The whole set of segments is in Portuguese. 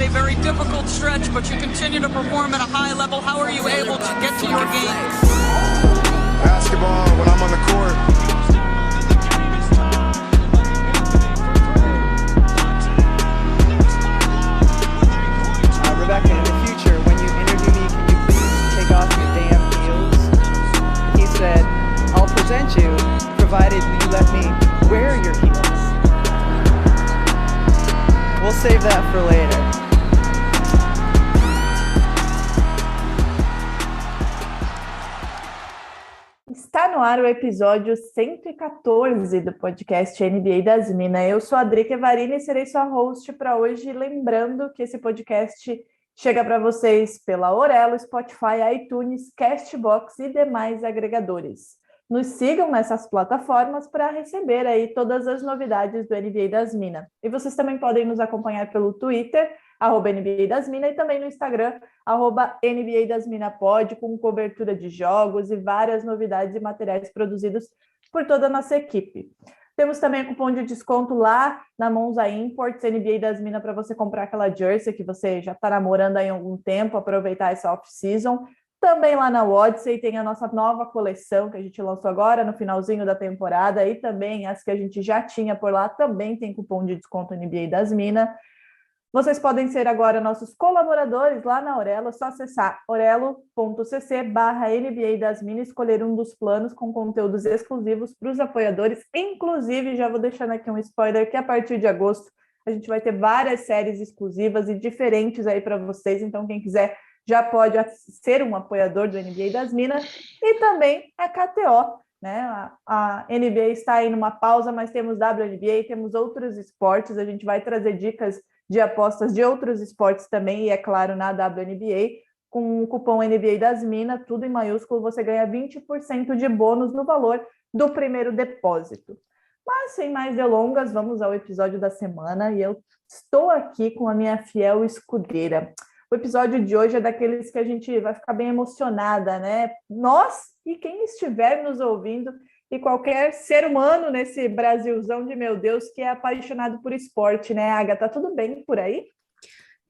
a very difficult stretch, but you continue to perform at a high level. How are you able to get to your game? Basketball when I'm on the court. Rebecca, in the future, when you interview me, can you please take off your damn heels? He said, I'll present you, provided you let me wear your heels. We'll save that for later. Está no ar o episódio 114 do podcast NBA das Minas. Eu sou a Drica Evarini e serei sua host para hoje, lembrando que esse podcast chega para vocês pela Aurelo, Spotify, iTunes, Castbox e demais agregadores. Nos sigam nessas plataformas para receber aí todas as novidades do NBA das Minas. E vocês também podem nos acompanhar pelo Twitter, @NBA das Minas, e também no Instagram, @NBA das Minas Pod, com cobertura de jogos e várias novidades e materiais produzidos por toda a nossa equipe. Temos também cupom de desconto lá na Monza Imports, NBA das Minas, para você comprar aquela jersey que você já está namorando aí há algum tempo, aproveitar essa off-season. Também lá na Odyssey tem a nossa nova coleção que a gente lançou agora no finalzinho da temporada, e também as que a gente já tinha por lá também tem cupom de desconto NBA das Minas. Vocês podem ser agora nossos colaboradores lá na Aurelo, é só acessar orelo.cc/NBA das Minas, escolher um dos planos com conteúdos exclusivos para os apoiadores. Inclusive, já vou deixando aqui um spoiler, que a partir de agosto a gente vai ter várias séries exclusivas e diferentes aí para vocês, então quem quiser já pode ser um apoiador do NBA das Minas. E também a KTO, né? A NBA está aí numa pausa, mas temos WNBA, temos outros esportes, a gente vai trazer dicas de apostas de outros esportes também, e é claro, na WNBA, com o cupom NBA das Minas, tudo em maiúsculo, você ganha 20% de bônus no valor do primeiro depósito. Mas, sem mais delongas, vamos ao episódio da semana, e eu estou aqui com a minha fiel escudeira. O episódio de hoje é daqueles que a gente vai ficar bem emocionada, né? Nós e quem estiver nos ouvindo, e qualquer ser humano nesse Brasilzão de meu Deus que é apaixonado por esporte, né, Agatha? Tudo bem por aí?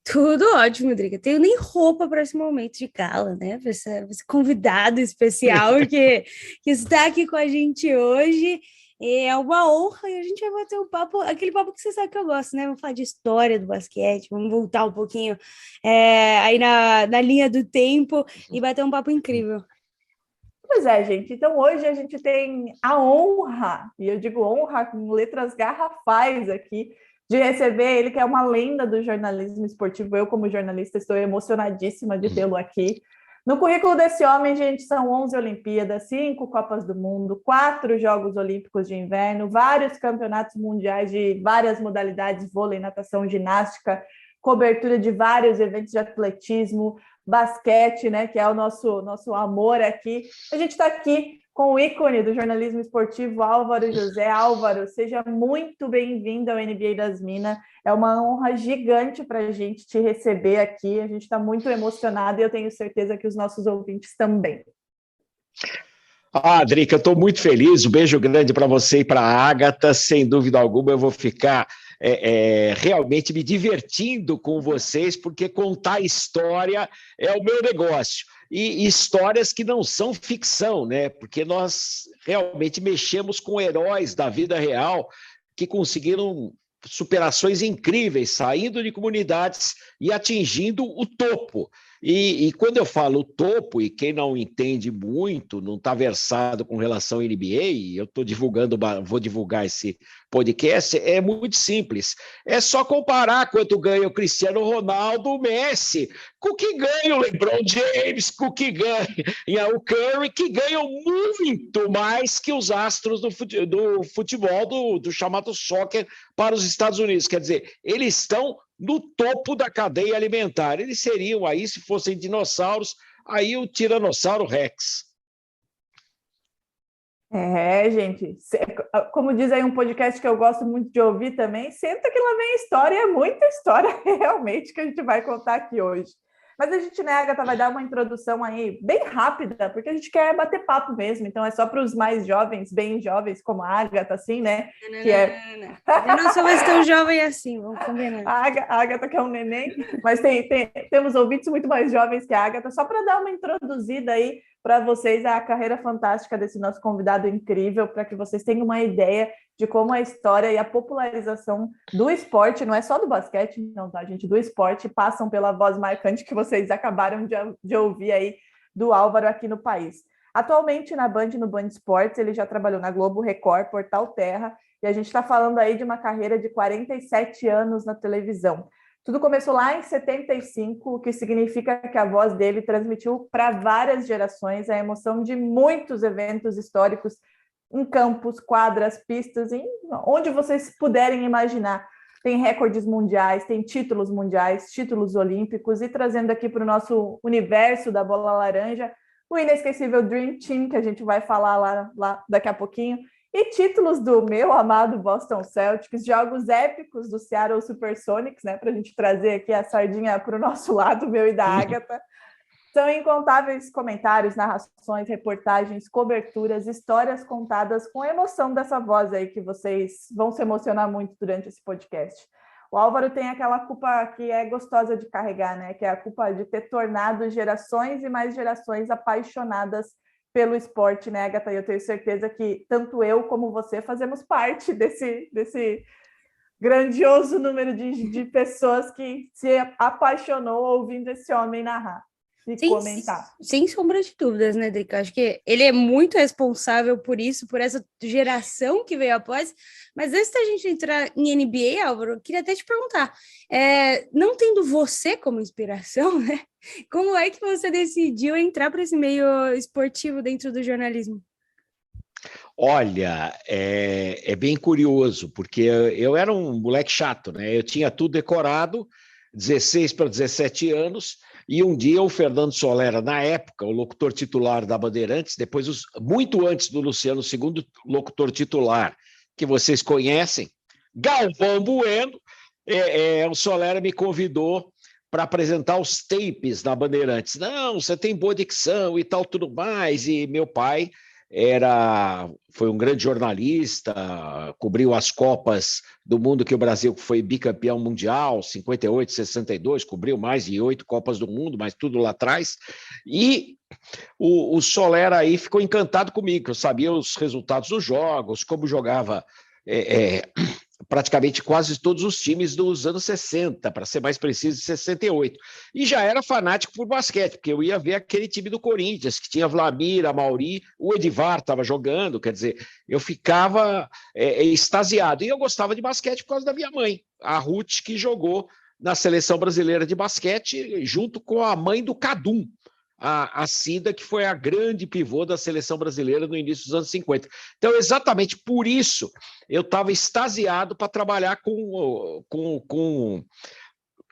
Tudo ótimo, Drica. Tenho nem roupa para esse momento de gala, né? Para esse convidado especial que está aqui com a gente hoje. É uma honra, e a gente vai bater um papo, aquele papo que você sabe que eu gosto, né? Vamos falar de história do basquete, vamos voltar um pouquinho aí na linha do tempo e bater um papo incrível. Pois é, gente. Então, hoje a gente tem a honra, e eu digo honra com letras garrafais aqui, de receber ele, que é uma lenda do jornalismo esportivo. Eu, como jornalista, estou emocionadíssima de tê-lo aqui. No currículo desse homem, gente, são 11 Olimpíadas, 5 Copas do Mundo, 4 Jogos Olímpicos de Inverno, vários campeonatos mundiais de várias modalidades, vôlei, natação, ginástica, cobertura de vários eventos de atletismo, basquete, né, que é o nosso amor aqui. A gente está aqui com o ícone do jornalismo esportivo, Álvaro José. Álvaro, seja muito bem-vindo ao NBA das Minas. É uma honra gigante para a gente te receber aqui. A gente está muito emocionado e eu tenho certeza que os nossos ouvintes também. Drica, eu estou muito feliz. Um beijo grande para você e para a Agatha. Sem dúvida alguma, eu vou ficar realmente me divertindo com vocês, porque contar história é o meu negócio. E histórias que não são ficção, né? Porque nós realmente mexemos com heróis da vida real que conseguiram superações incríveis, saindo de comunidades e atingindo o topo. E quando eu falo topo, e quem não entende muito, não está versado com relação à NBA, eu vou divulgar esse podcast, é muito simples. É só comparar quanto ganha o Cristiano Ronaldo, o Messi, com o que ganha o LeBron James, com o que ganha o Curry, que ganham muito mais que os astros do futebol, do chamado soccer para os Estados Unidos. Quer dizer, eles estão no topo da cadeia alimentar. Eles seriam aí, se fossem dinossauros, aí o Tiranossauro Rex. Gente, como diz aí um podcast que eu gosto muito de ouvir também, senta que lá vem história, é muita história realmente que a gente vai contar aqui hoje. Mas a gente, né, Agatha, vai dar uma introdução aí bem rápida, porque a gente quer bater papo mesmo. Então é só para os mais jovens, bem jovens, como a Agatha, assim, né? Que é... Eu não sou mais tão jovem assim, vamos combinar. A Agatha que é um neném, mas temos ouvintes muito mais jovens que a Agatha, só para dar uma introduzida aí para vocês a carreira fantástica desse nosso convidado incrível, para que vocês tenham uma ideia de como a história e a popularização do esporte, não é só do basquete, não, tá, gente? Do esporte, passam pela voz marcante que vocês acabaram de ouvir aí do Álvaro aqui no país. Atualmente, na Band, no Band Esportes, ele já trabalhou na Globo, Record, Portal Terra, e a gente está falando aí de uma carreira de 47 anos na televisão. Tudo começou lá em 75, o que significa que a voz dele transmitiu para várias gerações a emoção de muitos eventos históricos em campos, quadras, pistas, onde vocês puderem imaginar. Tem recordes mundiais, tem títulos mundiais, títulos olímpicos, e trazendo aqui para o nosso universo da bola laranja, o inesquecível Dream Team, que a gente vai falar lá daqui a pouquinho, e títulos do meu amado Boston Celtics, jogos épicos do Seattle Supersonics, né, para a gente trazer aqui a sardinha para o nosso lado, meu e da Agatha. São incontáveis comentários, narrações, reportagens, coberturas, histórias contadas com a emoção dessa voz aí, que vocês vão se emocionar muito durante esse podcast. O Álvaro tem aquela culpa que é gostosa de carregar, né, que é a culpa de ter tornado gerações e mais gerações apaixonadas pelo esporte, né, Agatha? E eu tenho certeza que tanto eu como você fazemos parte desse grandioso número de pessoas que se apaixonou ouvindo esse homem narrar e comentar. Sem sombra de dúvidas, né, Drica? Acho que ele é muito responsável por isso, por essa geração que veio após. Mas antes da gente entrar em NBA, Álvaro, eu queria até te perguntar, não tendo você como inspiração, né? Como é que você decidiu entrar para esse meio esportivo dentro do jornalismo? Olha, é bem curioso, porque eu era um moleque chato, né? Eu tinha tudo decorado, 16 para 17 anos, e um dia o Fernando Solera, na época, o locutor titular da Bandeirantes, depois, muito antes do Luciano II, locutor titular, que vocês conhecem, Galvão Bueno, o Solera me convidou para apresentar os tapes da Bandeirantes. Não, você tem boa dicção e tal, tudo mais. E meu pai foi um grande jornalista, cobriu as Copas do Mundo que o Brasil foi bicampeão mundial, 58, 62, cobriu mais de 8 Copas do Mundo, mas tudo lá atrás. E o Solera aí ficou encantado comigo, eu sabia os resultados dos jogos, como jogava praticamente quase todos os times dos anos 60, para ser mais preciso, 68. E já era fanático por basquete, porque eu ia ver aquele time do Corinthians, que tinha Vlamir, Amauri, o Edivar estava jogando, quer dizer, eu ficava extasiado. E eu gostava de basquete por causa da minha mãe, a Ruth, que jogou na Seleção Brasileira de Basquete, junto com a mãe do Cadum, a Cida, que foi a grande pivô da seleção brasileira no início dos anos 50. Então, exatamente por isso, eu estava extasiado para trabalhar com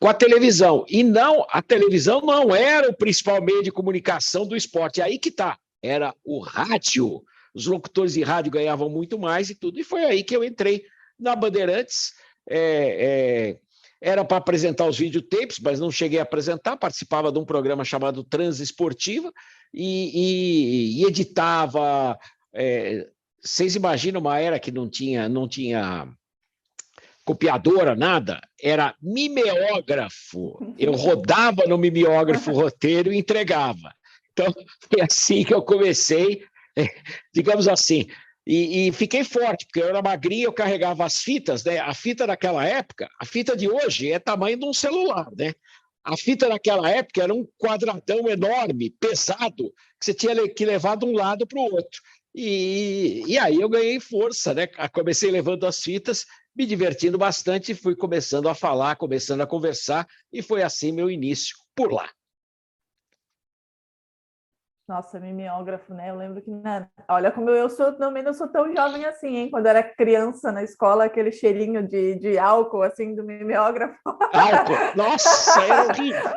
a televisão. E não, a televisão não era o principal meio de comunicação do esporte. Aí que está, era o rádio. Os locutores de rádio ganhavam muito mais e tudo. E foi aí que eu entrei na Bandeirantes. Era para apresentar os videotapes, mas não cheguei a apresentar, participava de um programa chamado Transesportiva e editava. Vocês imaginam uma era que não tinha copiadora, nada? Era mimeógrafo. Eu rodava no mimeógrafo roteiro e entregava. Então, foi assim que eu comecei, digamos assim. E fiquei forte, porque eu era magrinho, eu carregava as fitas, né? A fita daquela época, a fita de hoje é tamanho de um celular, né? A fita daquela época era um quadradão enorme, pesado, que você tinha que levar de um lado para o outro. E aí eu ganhei força, né? Comecei levando as fitas, me divertindo bastante, fui começando a falar, começando a conversar, e foi assim meu início por lá. Nossa, mimeógrafo, né? Eu lembro que, olha como eu também não sou tão jovem assim, hein? Quando eu era criança na escola, aquele cheirinho de álcool, assim, do mimeógrafo. Álcool? Nossa, era horrível.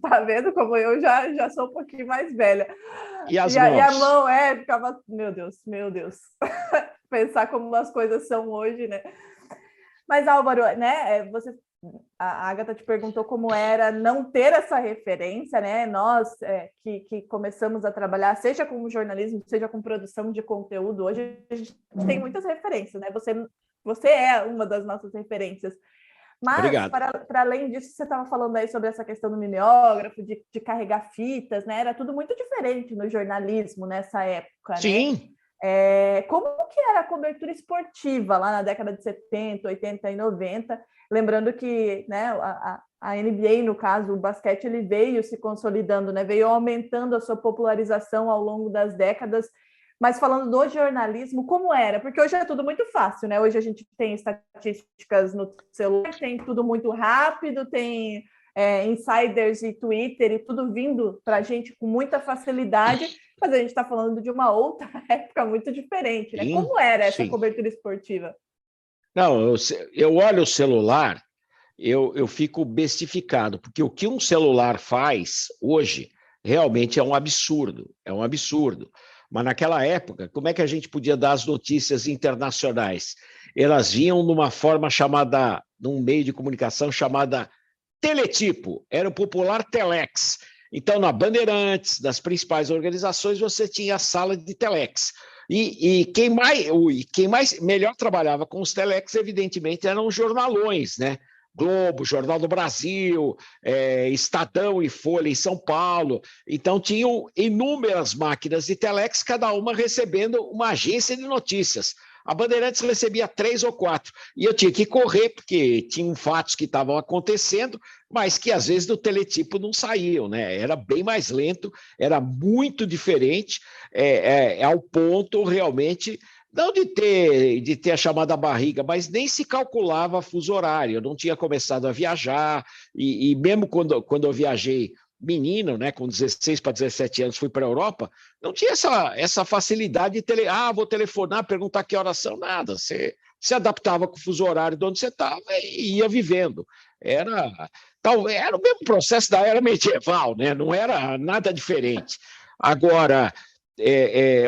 Tá vendo como eu já sou um pouquinho mais velha. E as mãos? E a mão, ficava... Meu Deus. Pensar como as coisas são hoje, né? Mas, Álvaro, né? Você A Agatha te perguntou como era não ter essa referência, né? Nós que começamos a trabalhar, seja com jornalismo, seja com produção de conteúdo, hoje a gente tem muitas referências, né? Você é uma das nossas referências. Mas, para além disso, você estava falando aí sobre essa questão do mimeógrafo, de carregar fitas, né? Era tudo muito diferente no jornalismo nessa época, Sim. né? Como que era a cobertura esportiva lá na década de 70, 80 e 90? Lembrando que, né, a NBA, no caso, o basquete, ele veio se consolidando, né? Veio aumentando a sua popularização ao longo das décadas. Mas falando do jornalismo, como era? Porque hoje é tudo muito fácil, né? Hoje a gente tem estatísticas no celular, tem tudo muito rápido, tem insiders e Twitter e tudo vindo para a gente com muita facilidade, mas a gente está falando de uma outra época muito diferente, né? Sim, como era essa sim. cobertura esportiva? Não, eu olho o celular, eu fico bestificado, porque o que um celular faz hoje realmente é um absurdo, Mas naquela época, como é que a gente podia dar as notícias internacionais? Elas vinham num meio de comunicação chamada teletipo, era o popular telex. Então, na Bandeirantes, das principais organizações, você tinha a sala de telex. E quem mais melhor trabalhava com os telex, evidentemente, eram os jornalões, né? Globo, Jornal do Brasil, Estadão e Folha em São Paulo. Então, tinham inúmeras máquinas de telex, cada uma recebendo uma agência de notícias. A Bandeirantes recebia 3 ou 4, e eu tinha que correr, porque tinham fatos que estavam acontecendo, mas que às vezes do teletipo não saíam, né? Era bem mais lento, era muito diferente, ao ponto realmente, não de ter a chamada barriga, mas nem se calculava fuso horário. Eu não tinha começado a viajar, e mesmo quando eu viajei menino, né, com 16 para 17 anos, fui para a Europa, não tinha essa facilidade de vou telefonar, perguntar que horas são, nada. Você se adaptava com o fuso horário de onde você estava e ia vivendo. Era o mesmo processo da era medieval, né? Não era nada diferente. Agora,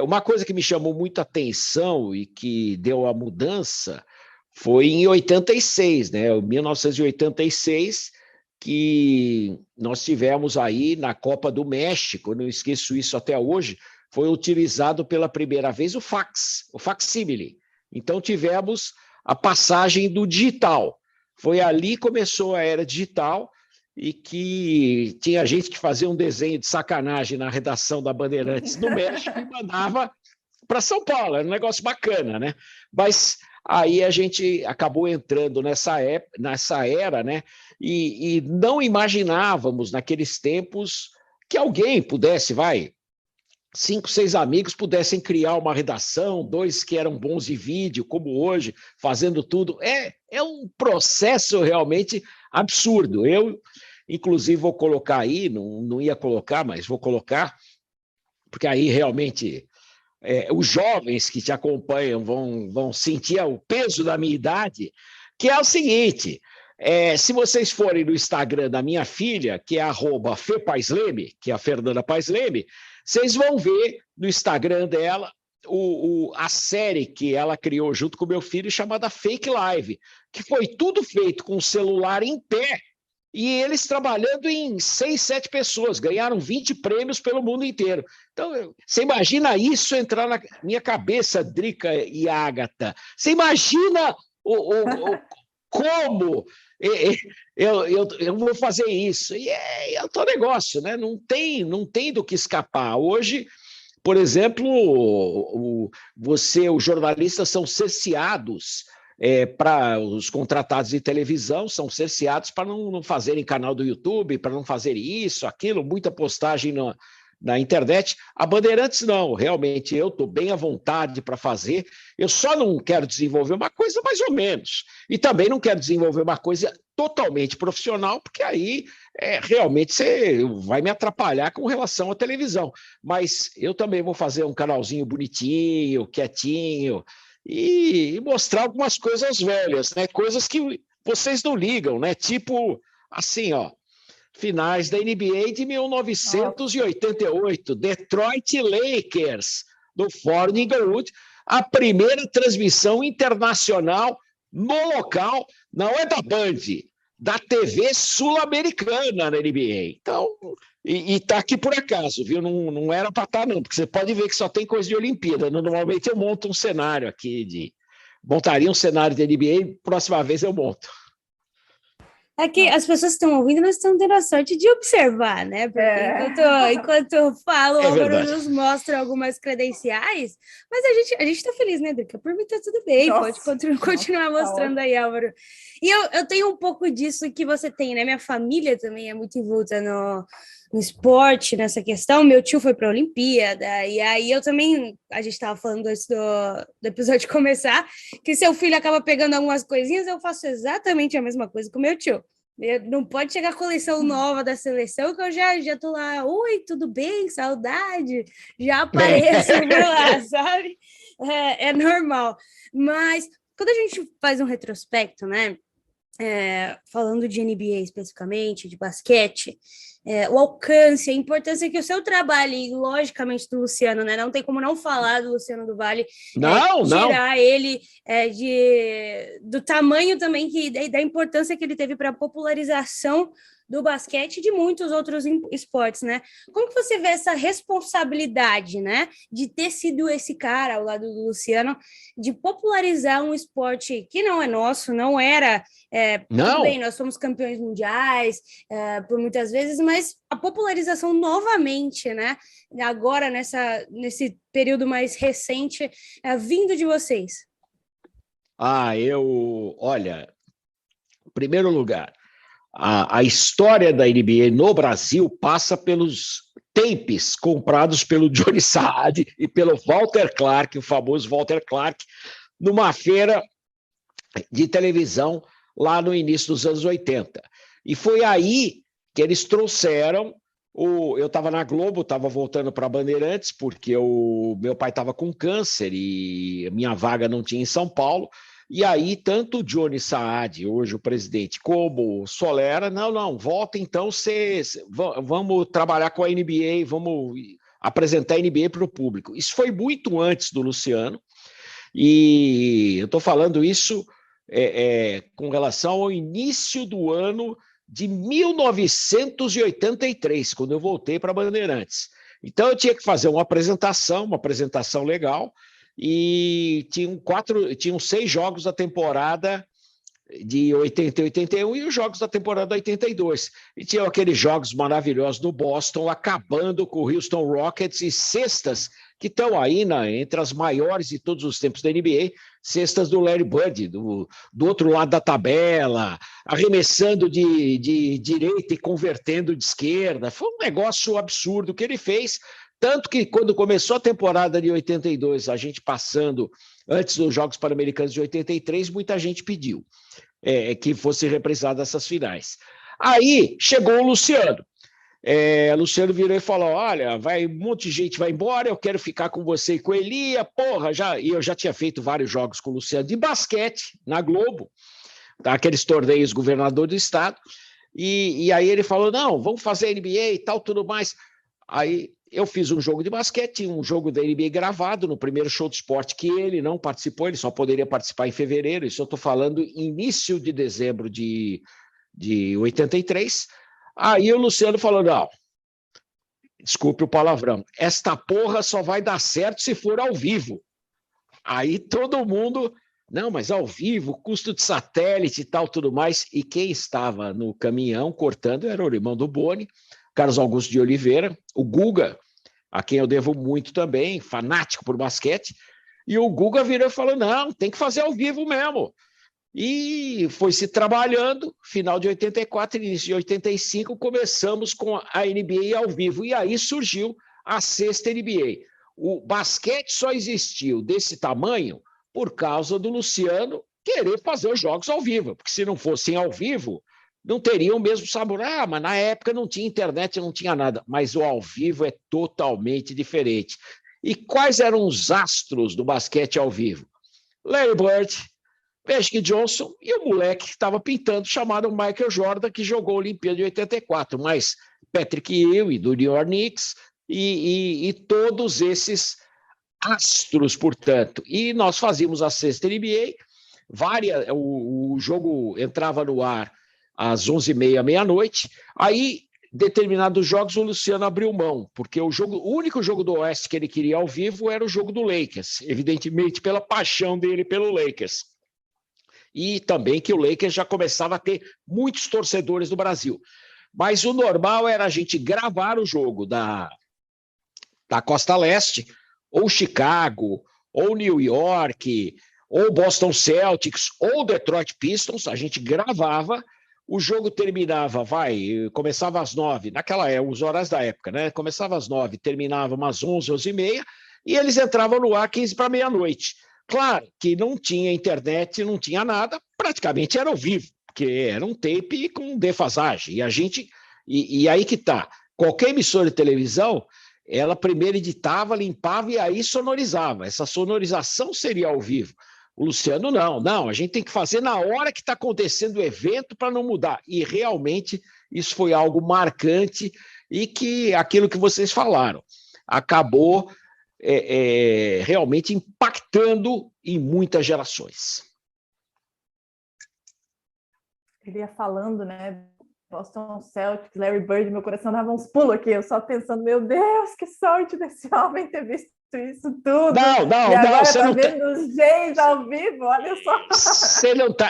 uma coisa que me chamou muita atenção e que deu a mudança foi em 86, né? Em 1986, que nós tivemos aí na Copa do México, não esqueço isso até hoje, foi utilizado pela primeira vez o facsímile. Então tivemos a passagem do digital. Foi ali que começou a era digital, e que tinha gente que fazia um desenho de sacanagem na redação da Bandeirantes no México e mandava para São Paulo. Era um negócio bacana, né? Mas aí a gente acabou entrando nessa era, né? E não imaginávamos naqueles tempos que alguém pudesse, 5, 6 amigos pudessem criar uma redação, 2 que eram bons de vídeo, como hoje, fazendo tudo. É um processo realmente absurdo. Eu, inclusive, vou colocar aí, não ia colocar, mas vou colocar, porque aí realmente os jovens que te acompanham vão sentir o peso da minha idade, que é o seguinte: se vocês forem no Instagram da minha filha, que é @FePaisleme, que é a Fernanda Paisleme, vocês vão ver no Instagram dela a série que ela criou junto com o meu filho, chamada Fake Live, que foi tudo feito com o celular em pé, e eles trabalhando em 6, 7 pessoas, ganharam 20 prêmios pelo mundo inteiro. Então, você imagina isso entrar na minha cabeça, Drica e Agatha? Você imagina como eu vou fazer isso? E é o teu negócio, né? Não tem do que escapar. Hoje, por exemplo, os jornalistas são cerceados, para os contratados de televisão, são cerceados para não fazerem canal do YouTube, para não fazer isso, aquilo, muita postagem na internet. A Bandeirantes não, realmente eu estou bem à vontade para fazer, eu só não quero desenvolver uma coisa mais ou menos, e também não quero desenvolver uma coisa totalmente profissional, porque aí realmente você vai me atrapalhar com relação à televisão, mas eu também vou fazer um canalzinho bonitinho, quietinho, e mostrar algumas coisas velhas, né? Coisas que vocês não ligam, né? Tipo, assim, finais da NBA de 1988, Detroit Lakers, no Ford Inglewood, a primeira transmissão internacional no local, não é da Band, da TV sul-americana na NBA. Então, e tá aqui por acaso, viu? Não era para estar, não, porque você pode ver que só tem coisa de Olimpíada. Normalmente eu monto um cenário aqui montaria um cenário de NBA, próxima vez eu monto. É que as pessoas que estão ouvindo não estão tendo a sorte de observar, né? Porque enquanto eu falo, o Álvaro nos mostra algumas credenciais, mas a gente tá feliz, né, Drica? Por mim tá tudo bem, pode continuar mostrando aí, Álvaro. E eu tenho um pouco disso que você tem, né? Minha família também é muito envolta no esporte, nessa questão. Meu tio foi para a Olimpíada, e aí eu também, a gente estava falando antes do episódio começar, que seu filho acaba pegando algumas coisinhas, eu faço exatamente a mesma coisa com meu tio. Não pode chegar a coleção nova da seleção, que eu já tô lá, oi, tudo bem? Saudade, já apareço por lá, sabe? É normal. Mas quando a gente faz um retrospecto, né? Falando de NBA especificamente, de basquete, o alcance, a importância que o seu trabalho, e logicamente do Luciano, né? Não tem como não falar do Luciano do Vale, tirar ele do tamanho também, da importância que ele teve para a popularização do basquete e de muitos outros esportes, né? Como que você vê essa responsabilidade, né, de ter sido esse cara ao lado do Luciano, de popularizar um esporte que não é nosso, não era... Tudo bem, nós somos campeões mundiais por muitas vezes, mas a popularização novamente, né, agora nesse período mais recente, vindo de vocês. Olha, em primeiro lugar, a história da NBA no Brasil passa pelos tapes comprados pelo Johnny Saad e pelo Walter Clark, o famoso Walter Clark, numa feira de televisão lá no início dos anos 80. E foi aí que eles trouxeram eu estava na Globo, estava voltando para Bandeirantes, porque o meu pai estava com câncer e a minha vaga não tinha em São Paulo. E aí, tanto o Johnny Saad, hoje o presidente, como o Solera, não, volta então, vamos trabalhar com a NBA, vamos apresentar a NBA para o público. Isso foi muito antes do Luciano, e eu estou falando isso com relação ao início do ano de 1983, quando eu voltei para Bandeirantes. Então, eu tinha que fazer uma apresentação legal, e tinham 6 jogos da temporada de 80 e 81 e os jogos da temporada 82. E tinham aqueles jogos maravilhosos do Boston, acabando com o Houston Rockets, e cestas que estão aí entre as maiores de todos os tempos da NBA, cestas do Larry Bird, do outro lado da tabela, arremessando de direita e convertendo de esquerda. Foi um negócio absurdo que ele fez. Tanto que, quando começou a temporada de 82, a gente passando antes dos Jogos Pan-Americanos de 83, muita gente pediu que fosse reprisada essas finais. Aí chegou o Luciano. Luciano virou e falou: olha, um monte de gente vai embora, eu quero ficar com você e com a Elia. E eu já tinha feito vários jogos com o Luciano de basquete na Globo, aqueles torneios governador do estado. E aí ele falou: não, vamos fazer NBA e tal, tudo mais. Aí eu fiz um jogo de basquete, um jogo da NBA gravado no primeiro show de esporte, que ele não participou, ele só poderia participar em fevereiro. Isso eu estou falando início de dezembro de 83. Aí o Luciano falou: não, desculpe o palavrão, esta porra só vai dar certo se for ao vivo. Aí todo mundo, não, mas ao vivo, custo de satélite e tal, tudo mais. E quem estava no caminhão cortando era o irmão do Boni, Carlos Augusto de Oliveira, o Guga, a quem eu devo muito também, fanático por basquete. E o Guga virou e falou: não, tem que fazer ao vivo mesmo. E foi se trabalhando, final de 84, início de 85, começamos com a NBA ao vivo. E aí surgiu a sexta NBA. O basquete só existiu desse tamanho por causa do Luciano querer fazer os jogos ao vivo, porque se não fossem ao vivo, não teriam o mesmo sabor. Mas na época não tinha internet, não tinha nada. Mas o ao vivo é totalmente diferente. E quais eram os astros do basquete ao vivo? Larry Bird, Magic Johnson e o moleque que estava pintando, chamado Michael Jordan, que jogou a Olimpíada de 84, mas Patrick Ewing, do New York Knicks, e todos esses astros, portanto. E nós fazíamos a sexta NBA, o jogo entrava no ar às 11h30, meia-noite. Aí, determinados jogos, o Luciano abriu mão, porque o único jogo do Oeste que ele queria ao vivo era o jogo do Lakers, evidentemente pela paixão dele pelo Lakers. E também que o Lakers já começava a ter muitos torcedores no Brasil. Mas o normal era a gente gravar o jogo da Costa Leste, ou Chicago, ou New York, ou Boston Celtics, ou Detroit Pistons, a gente gravava, o jogo terminava, começava às 9, os horários da época, né? Começava às 9, terminava umas 11, 11h30, e eles entravam no ar 15 para meia-noite. Claro que não tinha internet, não tinha nada, praticamente era ao vivo, porque era um tape com defasagem. E aí que tá, qualquer emissora de televisão, ela primeiro editava, limpava e aí sonorizava. Essa sonorização seria ao vivo. O Luciano não, a gente tem que fazer na hora que está acontecendo o evento para não mudar. E realmente isso foi algo marcante e que aquilo que vocês falaram acabou realmente impactando em muitas gerações. Ele ia falando, né? Boston Celtics, Larry Bird, meu coração dava uns pulos aqui, eu só pensando, meu Deus, que sorte desse homem ter visto isso tudo. Não, e agora você não vendo os Jays ao vivo, olha só.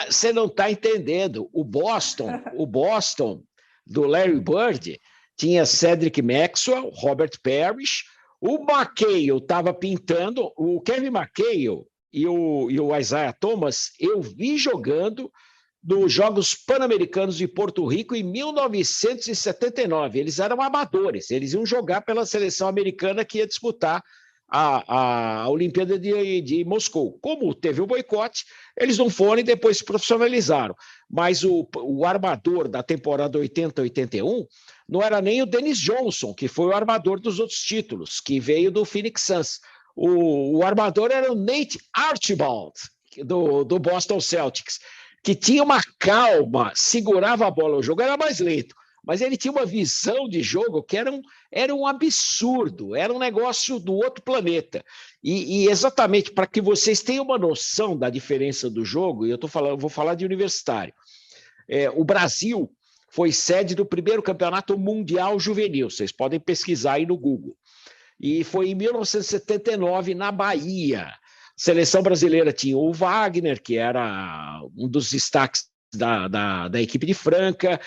Você não tá entendendo. O Boston do Larry Bird tinha Cedric Maxwell, Robert Parrish, o McHale estava pintando, o Kevin McHale e o Isaiah Thomas, eu vi jogando nos Jogos Pan-Americanos de Porto Rico em 1979. Eles eram amadores, eles iam jogar pela seleção americana que ia disputar a Olimpíada de Moscou. Como teve o boicote, eles não foram e depois se profissionalizaram. Mas o armador da temporada 80-81 não era nem o Dennis Johnson, que foi o armador dos outros títulos, que veio do Phoenix Suns. O armador era o Nate Archibald, do Boston Celtics, que tinha uma calma, segurava a bola, o jogo era mais lento, mas ele tinha uma visão de jogo que era um absurdo, era um negócio do outro planeta. E exatamente para que vocês tenham uma noção da diferença do jogo, e eu vou falar de universitário. O Brasil foi sede do primeiro campeonato mundial juvenil, vocês podem pesquisar aí no Google. E foi em 1979, na Bahia. A seleção brasileira tinha o Wagner, que era um dos destaques da equipe de Franca,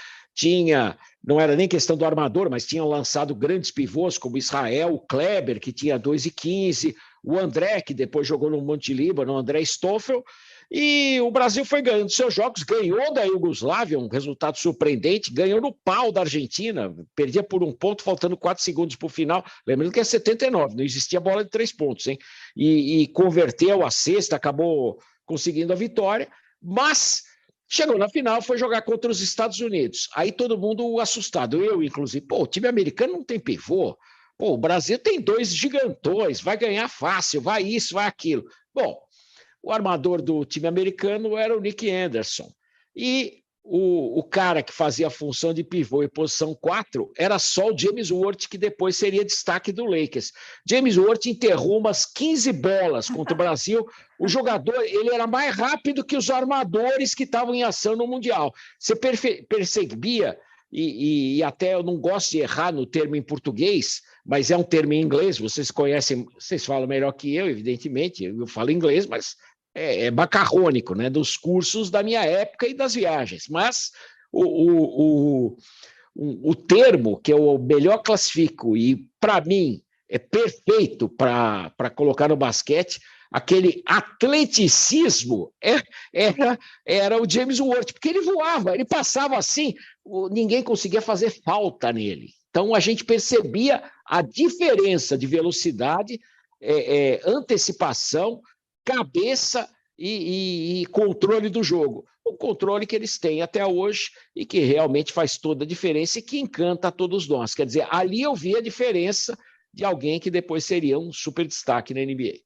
não era nem questão do armador, mas tinham lançado grandes pivôs como Israel, o Kleber, que tinha 2,15, o André, que depois jogou no Monte Líbano, o André Stoffel, e o Brasil foi ganhando seus jogos, ganhou da Iugoslávia, um resultado surpreendente, ganhou no pau da Argentina, perdia por 1 ponto, faltando 4 segundos para o final, lembrando que é 79, não existia bola de 3 pontos, hein? E converteu a sexta, acabou conseguindo a vitória, mas chegou na final, foi jogar contra os Estados Unidos. Aí todo mundo assustado, eu inclusive. O time americano não tem pivô. O Brasil tem 2 gigantões, vai ganhar fácil, vai isso, vai aquilo. Bom, o armador do time americano era o Nick Anderson. E o cara que fazia a função de pivô em posição 4 era só o James Worth, que depois seria destaque do Lakers. James Worth enterrou umas 15 bolas contra o Brasil. O jogador, ele era mais rápido que os armadores que estavam em ação no Mundial. Você percebia, e até eu não gosto de errar no termo em português, mas é um termo em inglês, vocês conhecem, vocês falam melhor que eu, evidentemente, eu falo inglês, mas é macarrônico, né, dos cursos da minha época e das viagens. Mas o termo que eu melhor classifico, e para mim é perfeito para colocar no basquete, aquele atleticismo era o James Worth, porque ele voava, ele passava assim, ninguém conseguia fazer falta nele. Então a gente percebia a diferença de velocidade, antecipação, cabeça e controle do jogo. O controle que eles têm até hoje e que realmente faz toda a diferença e que encanta a todos nós. Quer dizer, ali eu vi a diferença de alguém que depois seria um super destaque na NBA.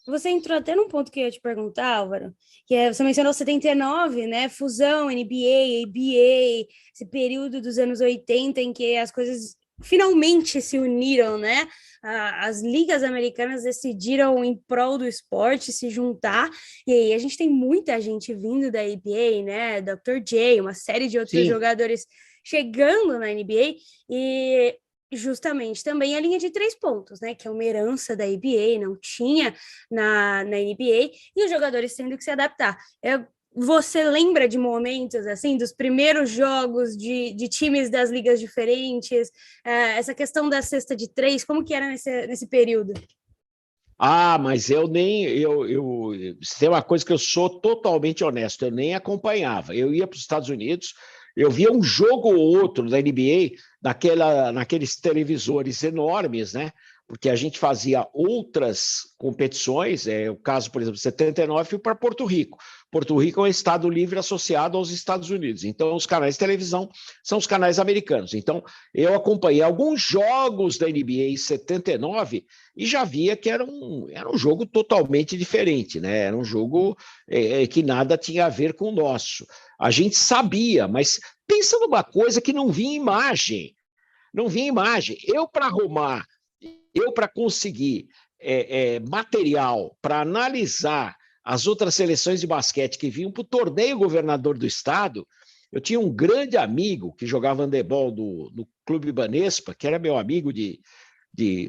Você entrou até num ponto que eu ia te perguntar, Álvaro, que você mencionou 79, né? Fusão, NBA, ABA, esse período dos anos 80 em que as coisas finalmente se uniram, né? As ligas americanas decidiram em prol do esporte se juntar, e aí a gente tem muita gente vindo da NBA, né? Dr. J, uma série de outros jogadores chegando na NBA, e justamente também a linha de 3 pontos, né? Que é uma herança da NBA, não tinha na NBA, e os jogadores tendo que se adaptar. Você lembra de momentos, assim, dos primeiros jogos de times das ligas diferentes, essa questão da cesta de 3, como que era nesse período? Mas tem uma coisa que eu sou totalmente honesto, eu nem acompanhava. Eu ia para os Estados Unidos, eu via um jogo ou outro da NBA naqueles televisores enormes, né? Porque a gente fazia outras competições, o caso, por exemplo, 79, fui para Porto Rico. Porto Rico é um estado livre associado aos Estados Unidos, então os canais de televisão são os canais americanos. Então, eu acompanhei alguns jogos da NBA em 79 e já via que era um jogo totalmente diferente, né? Era um jogo que nada tinha a ver com o nosso. A gente sabia, mas pensa numa coisa que não vinha imagem. Não vinha imagem. Eu, para conseguir material para analisar as outras seleções de basquete que vinham para o torneio governador do estado, eu tinha um grande amigo que jogava handebol no Clube Banespa, que era meu amigo de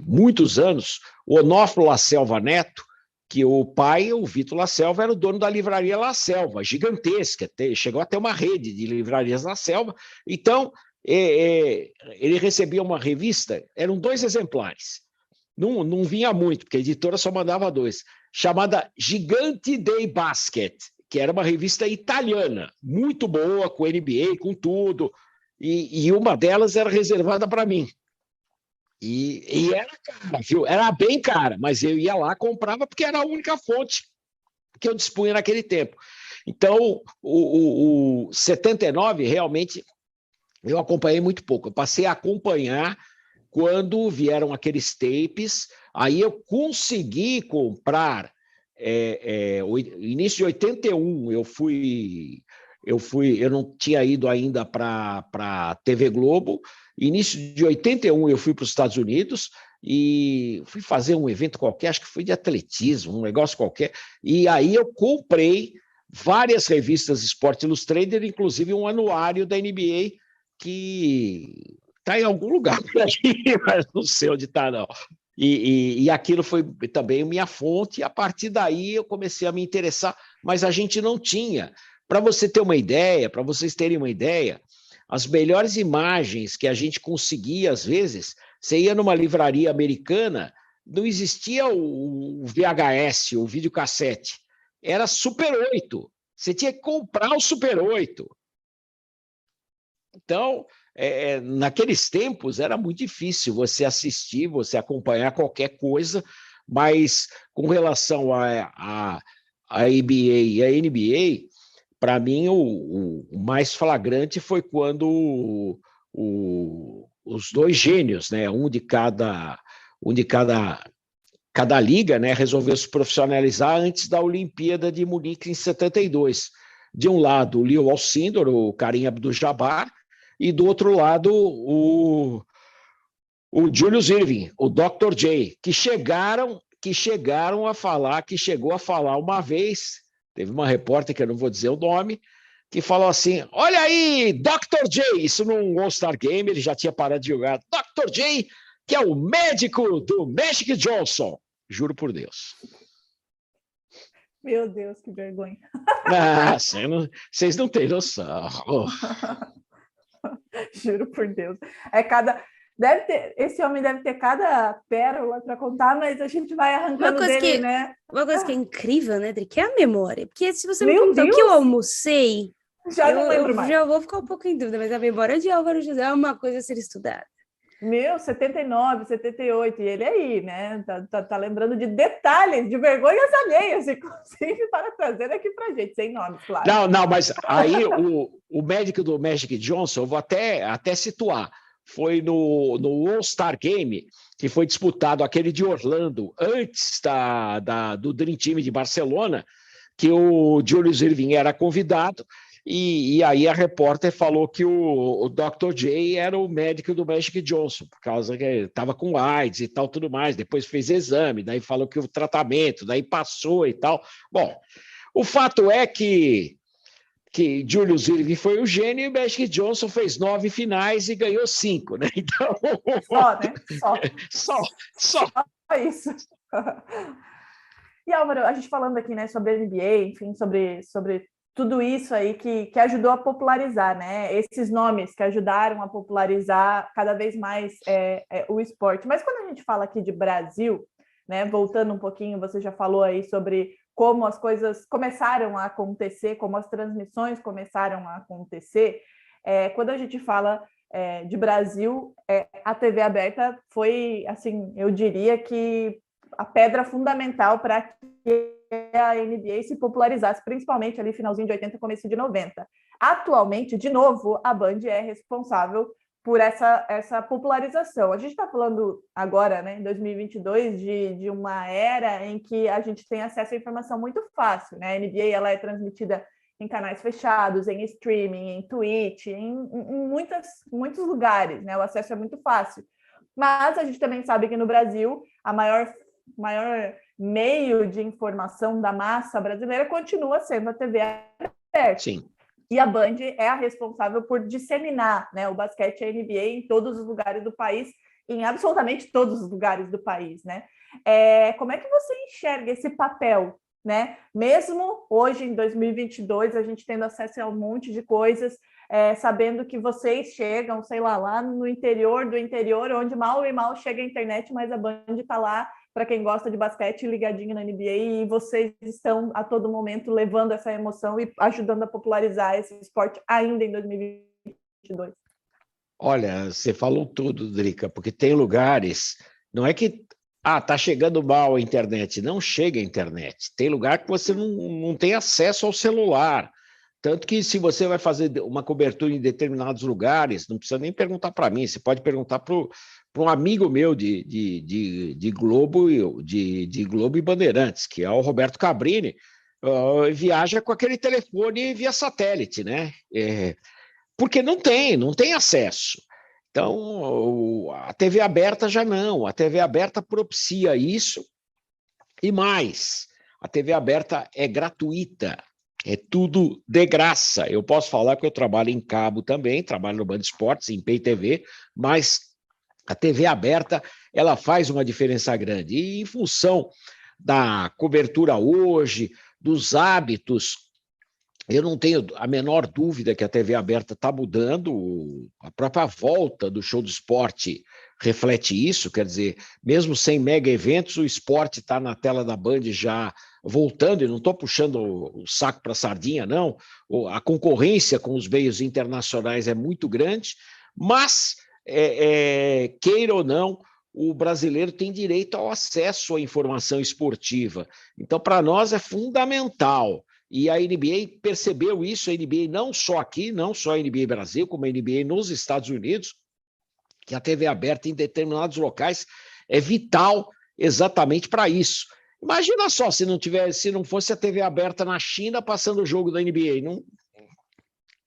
muitos anos, o Onofre La Selva Neto, que o pai, o Vitor La Selva, era o dono da livraria La Selva, gigantesca, chegou a ter uma rede de livrarias La Selva. Então, ele recebia uma revista, eram 2 exemplares, não vinha muito, porque a editora só mandava 2, chamada Gigante Day Basket, que era uma revista italiana, muito boa, com NBA, com tudo, e uma delas era reservada para mim. E era cara, viu? Era bem cara, mas eu ia lá, comprava, porque era a única fonte que eu dispunha naquele tempo. Então, o 79, realmente, eu acompanhei muito pouco. Eu passei a acompanhar quando vieram aqueles tapes, aí eu consegui comprar, início de 81, eu não tinha ido ainda para a TV Globo, início de 81 eu fui para os Estados Unidos e fui fazer um evento qualquer, acho que foi de atletismo, um negócio qualquer, e aí eu comprei várias revistas Sport Illustrated, inclusive um anuário da NBA, que está em algum lugar por aqui, mas não sei onde está, não. E aquilo foi também minha fonte, e a partir daí eu comecei a me interessar, mas a gente não tinha. Para você ter uma ideia, para vocês terem uma ideia, as melhores imagens que a gente conseguia, às vezes, você ia numa livraria americana, não existia o VHS, o videocassete, era Super 8, você tinha que comprar o Super 8. Então, naqueles tempos era muito difícil você assistir, você acompanhar qualquer coisa, mas com relação à ABA e à NBA, para mim o mais flagrante foi quando os 2 gênios, né, um de cada liga, né, resolveu se profissionalizar antes da Olimpíada de Munique em 72. De um lado, o Leo Alcindor, o Kareem Abdul-Jabbar, e do outro lado, o Julius Erving, o Dr. J, que chegou a falar uma vez, teve uma repórter, que eu não vou dizer o nome, que falou assim, olha aí, Dr. J, isso num All-Star Game, ele já tinha parado de jogar, Dr. J, que é o médico do Magic Johnson, juro por Deus. Meu Deus, que vergonha. Vocês não têm noção. Juro por Deus. Esse homem deve ter cada pérola para contar, mas a gente vai arrancando dele, né? Uma coisa que é incrível, né, Adri, que é a memória. Porque se você me perguntar o que eu almocei, não lembro mais. Já vou ficar um pouco em dúvida, mas a memória de Álvaro José é uma coisa a ser estudada. 79, 78, e ele aí, né? Tá lembrando de detalhes, de vergonhas alheias, inclusive, para trazer aqui pra gente, sem nomes, claro. Não, mas aí o médico do Magic Johnson, eu vou até situar, foi no All-Star Game, que foi disputado aquele de Orlando, antes do Dream Team de Barcelona, que o Julius Erving era convidado, e aí a repórter falou que o Dr. J era o médico do Magic Johnson, por causa que ele estava com AIDS e tal, tudo mais. Depois fez exame, daí falou que o tratamento, daí passou e tal. Bom, o fato é que Julius Irving foi o gênio e o Magic Johnson fez 9 finais e ganhou 5, né? Então... Só, né? Só. Só isso. E, Álvaro, a gente falando aqui, né, sobre a NBA, enfim, sobre tudo isso aí que ajudou a popularizar, né? Esses nomes que ajudaram a popularizar cada vez mais o esporte. Mas quando a gente fala aqui de Brasil, né, voltando um pouquinho, você já falou aí sobre como as coisas começaram a acontecer, como as transmissões começaram a acontecer. Quando a gente fala de Brasil, a TV aberta foi, assim, eu diria que a pedra fundamental para que a NBA se popularizasse, principalmente ali finalzinho de 80, começo de 90. Atualmente, de novo, a Band é responsável por essa popularização. A gente está falando agora, né, em 2022, de uma era em que a gente tem acesso à informação muito fácil, né? A NBA ela é transmitida em canais fechados, em streaming, em Twitch, em muitos lugares, né? O acesso é muito fácil. Mas a gente também sabe que no Brasil a maior meio de informação da massa brasileira continua sendo a TV aberta. Sim. E a Band é a responsável por disseminar, né, o basquete e a NBA em todos os lugares do país, em absolutamente todos os lugares do país, né? Como é que você enxerga esse papel, né? Mesmo hoje, em 2022, a gente tendo acesso a um monte de coisas, sabendo que vocês chegam, sei lá no interior do interior, onde mal e mal chega a internet, mas a Band está lá para quem gosta de basquete, ligadinho na NBA, e vocês estão a todo momento levando essa emoção e ajudando a popularizar esse esporte ainda em 2022. Olha, você falou tudo, Drica, porque tem lugares, não é que tá chegando mal a internet, não chega a internet. Tem lugar que você não tem acesso ao celular. Tanto que se você vai fazer uma cobertura em determinados lugares, não precisa nem perguntar para mim, você pode perguntar para um amigo meu de Globo e Bandeirantes, que é o Roberto Cabrini, viaja com aquele telefone via satélite, né? Porque não tem acesso. Então, a TV aberta já não. A TV aberta propicia isso e mais. A TV aberta é gratuita. É tudo de graça. Eu posso falar que eu trabalho em cabo também, trabalho no Band Esportes, em Pay TV, mas a TV aberta ela faz uma diferença grande. E em função da cobertura hoje, dos hábitos, eu não tenho a menor dúvida que a TV aberta está mudando. A própria volta do show do esporte reflete isso, quer dizer, mesmo sem mega eventos, o esporte está na tela da Band já voltando, e não estou puxando o saco para a sardinha, não. A concorrência com os meios internacionais é muito grande, mas, queira ou não, o brasileiro tem direito ao acesso à informação esportiva. Então, para nós é fundamental. E a NBA percebeu isso, a NBA não só aqui, não só a NBA Brasil, como a NBA nos Estados Unidos, que a TV aberta em determinados locais é vital exatamente para isso. Imagina só se não fosse a TV aberta na China passando o jogo da NBA,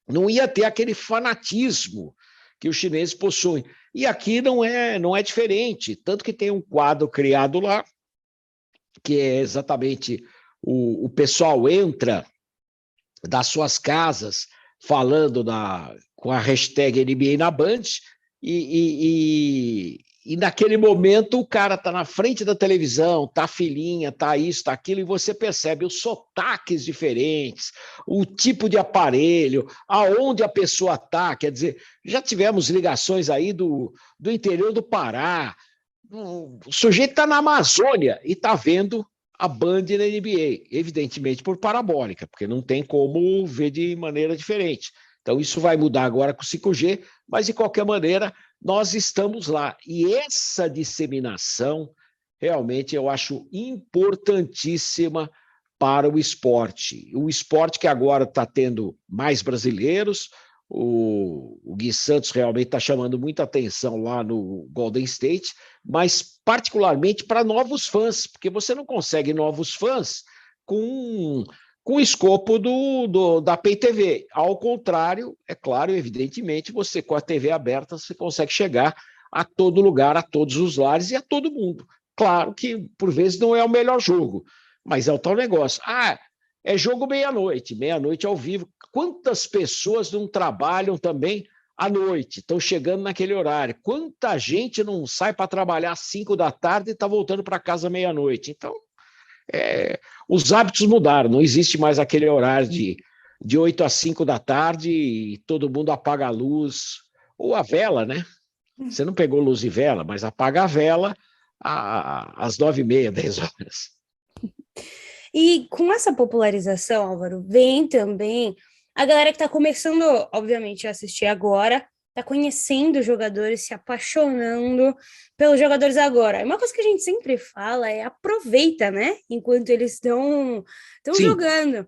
não ia ter aquele fanatismo que os chineses possuem. E aqui não é diferente, tanto que tem um quadro criado lá, que é exatamente o pessoal entra das suas casas falando com a hashtag NBA na Band, e naquele momento o cara está na frente da televisão, está a filhinha, está isso, está aquilo, e você percebe os sotaques diferentes, o tipo de aparelho, aonde a pessoa está. Quer dizer, já tivemos ligações aí do interior do Pará, o sujeito está na Amazônia e está vendo a Band na NBA, evidentemente por parabólica, porque não tem como ver de maneira diferente. Então, isso vai mudar agora com o 5G, mas, de qualquer maneira, nós estamos lá. E essa disseminação, realmente, eu acho importantíssima para o esporte. O esporte que agora está tendo mais brasileiros, o Gui Santos realmente está chamando muita atenção lá no Golden State, mas particularmente para novos fãs, porque você não consegue novos fãs com com o escopo da Pay TV. Ao contrário, é claro, evidentemente, você com a TV aberta, você consegue chegar a todo lugar, a todos os lares e a todo mundo. Claro que, por vezes, não é o melhor jogo, mas é o tal negócio. É jogo meia-noite ao vivo. Quantas pessoas não trabalham também à noite, estão chegando naquele horário? Quanta gente não sai para trabalhar às 5 da tarde e está voltando para casa meia-noite? Então, os hábitos mudaram, não existe mais aquele horário de 8 às 5 da tarde e todo mundo apaga a luz, ou a vela, né? Você não pegou luz e vela, mas apaga a vela às 9h30, 10 horas. E com essa popularização, Álvaro, vem também a galera que está começando, obviamente, a assistir agora, está conhecendo os jogadores, se apaixonando pelos jogadores agora. E uma coisa que a gente sempre fala é aproveita, né? Enquanto eles estão jogando.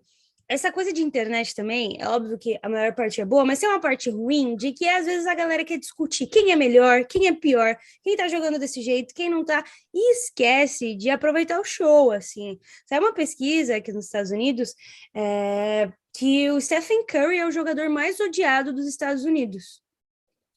Essa coisa de internet também, é óbvio que a maior parte é boa, mas tem uma parte ruim de que às vezes a galera quer discutir quem é melhor, quem é pior, quem tá jogando desse jeito, quem não tá, e esquece de aproveitar o show, assim. Saiu uma pesquisa aqui nos Estados Unidos que o Stephen Curry é o jogador mais odiado dos Estados Unidos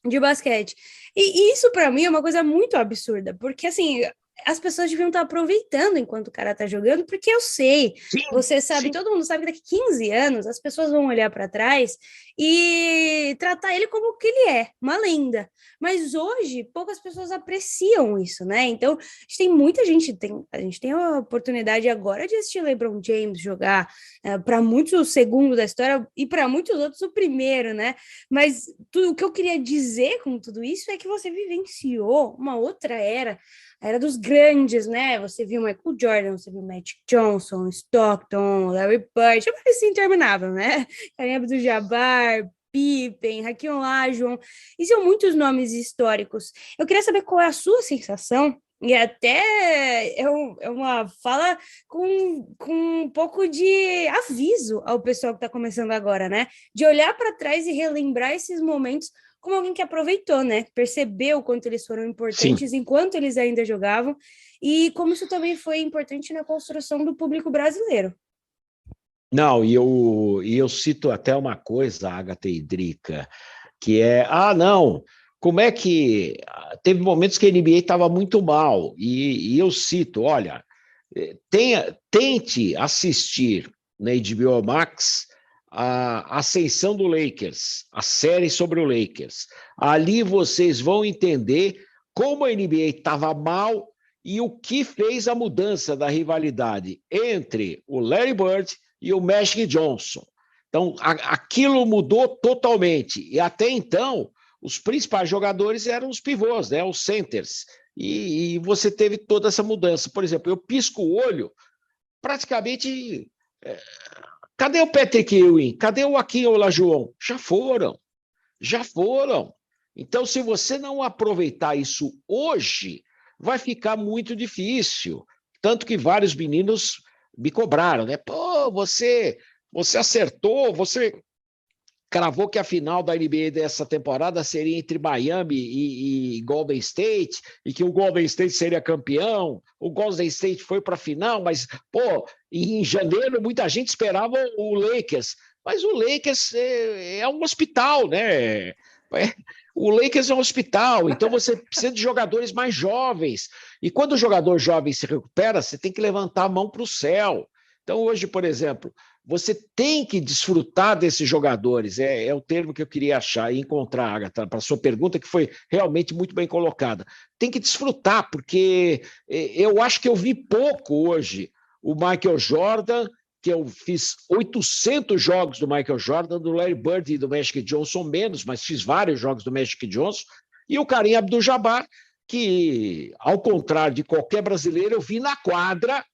de basquete. E isso, para mim, é uma coisa muito absurda, porque, assim, as pessoas deviam estar aproveitando enquanto o cara tá jogando, porque eu sei, você sabe, todo mundo sabe que daqui 15 anos as pessoas vão olhar para trás e tratar ele como o que ele é, uma lenda. Mas hoje, poucas pessoas apreciam isso, né? Então, a gente tem muita gente, a gente tem a oportunidade agora de assistir LeBron James jogar, para muitos o segundo da história e para muitos outros o primeiro, né? Mas o que eu queria dizer com tudo isso é que você vivenciou uma outra era, a era dos grandes, né? Você viu Michael Jordan, você viu Magic Johnson, Stockton, Larry Bird, chama assim interminável, né? Kareem Abdul-Jabbar, Pippen, Hakeem Olajuwon, e são muitos nomes históricos. Eu queria saber qual é a sua sensação, e até é uma fala com um pouco de aviso ao pessoal que está começando agora, né? De olhar para trás e relembrar esses momentos como alguém que aproveitou, né? Percebeu o quanto eles foram importantes enquanto eles ainda jogavam e como isso também foi importante na construção do público brasileiro. Não, e eu cito até uma coisa, Agatha e Drica, que é, não, como é que teve momentos que a NBA estava muito mal, e eu cito, olha, tente assistir na HBO Max a ascensão do Lakers, a série sobre o Lakers. Ali vocês vão entender como a NBA estava mal e o que fez a mudança da rivalidade entre o Larry Bird e o Magic Johnson. Então, aquilo mudou totalmente. E até então, os principais jogadores eram os pivôs, né? Os centers. E você teve toda essa mudança. Por exemplo, eu pisco o olho, praticamente... Cadê o Patrick Ewing? Cadê o Hakeem Olajuwon? Já foram. Então, se você não aproveitar isso hoje, vai ficar muito difícil. Tanto que vários meninos me cobraram, né? Pô, você acertou, você cravou que a final da NBA dessa temporada seria entre Miami e Golden State, e que o Golden State seria campeão. O Golden State foi para a final, mas, pô, em janeiro muita gente esperava o Lakers. Mas o Lakers é um hospital, né? O Lakers é um hospital, então você precisa de jogadores mais jovens. E quando o jogador jovem se recupera, você tem que levantar a mão para o céu. Então, hoje, por exemplo, você tem que desfrutar desses jogadores. É o termo que eu queria achar e encontrar, Agatha, para a sua pergunta, que foi realmente muito bem colocada. Tem que desfrutar, porque eu acho que eu vi pouco hoje o Michael Jordan, que eu fiz 800 jogos do Michael Jordan, do Larry Bird e do Magic Johnson menos, mas fiz vários jogos do Magic Johnson, e o Kareem Abdul-Jabbar, que, ao contrário de qualquer brasileiro, eu vi na quadra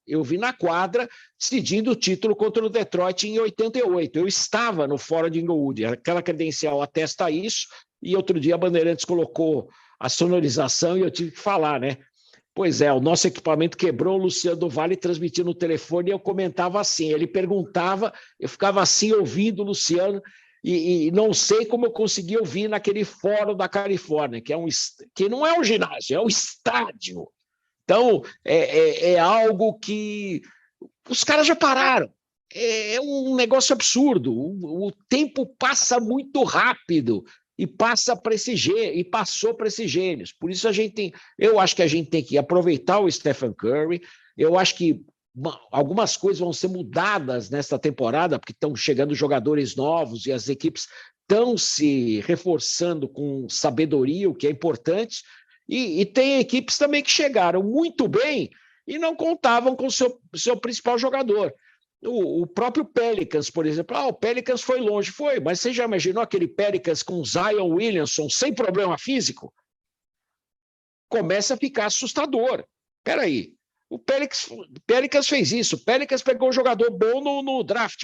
decidindo o título contra o Detroit em 88. Eu estava no Fórum de Inglewood, aquela credencial atesta isso, e outro dia a Bandeirantes colocou a sonorização e eu tive que falar, né? Pois é, o nosso equipamento quebrou, o Luciano do Vale transmitia no telefone e eu comentava assim, ele perguntava, eu ficava assim ouvindo o Luciano e não sei como eu consegui ouvir naquele fórum da Califórnia, que não é um ginásio, é um estádio. Então, é algo que os caras já pararam. é um negócio absurdo. O tempo passa muito rápido e passou para esses gênios. Por isso eu acho que a gente tem que aproveitar o Stephen Curry. Eu acho que algumas coisas vão ser mudadas nesta temporada, porque estão chegando jogadores novos e as equipes estão se reforçando com sabedoria, o que é importante. E tem equipes também que chegaram muito bem e não contavam com o seu principal jogador. O próprio Pelicans, por exemplo. O Pelicans foi longe, mas você já imaginou aquele Pelicans com Zion Williamson sem problema físico? Começa a ficar assustador. Espera aí, o Pelicans fez isso, o Pelicans pegou um jogador bom no draft,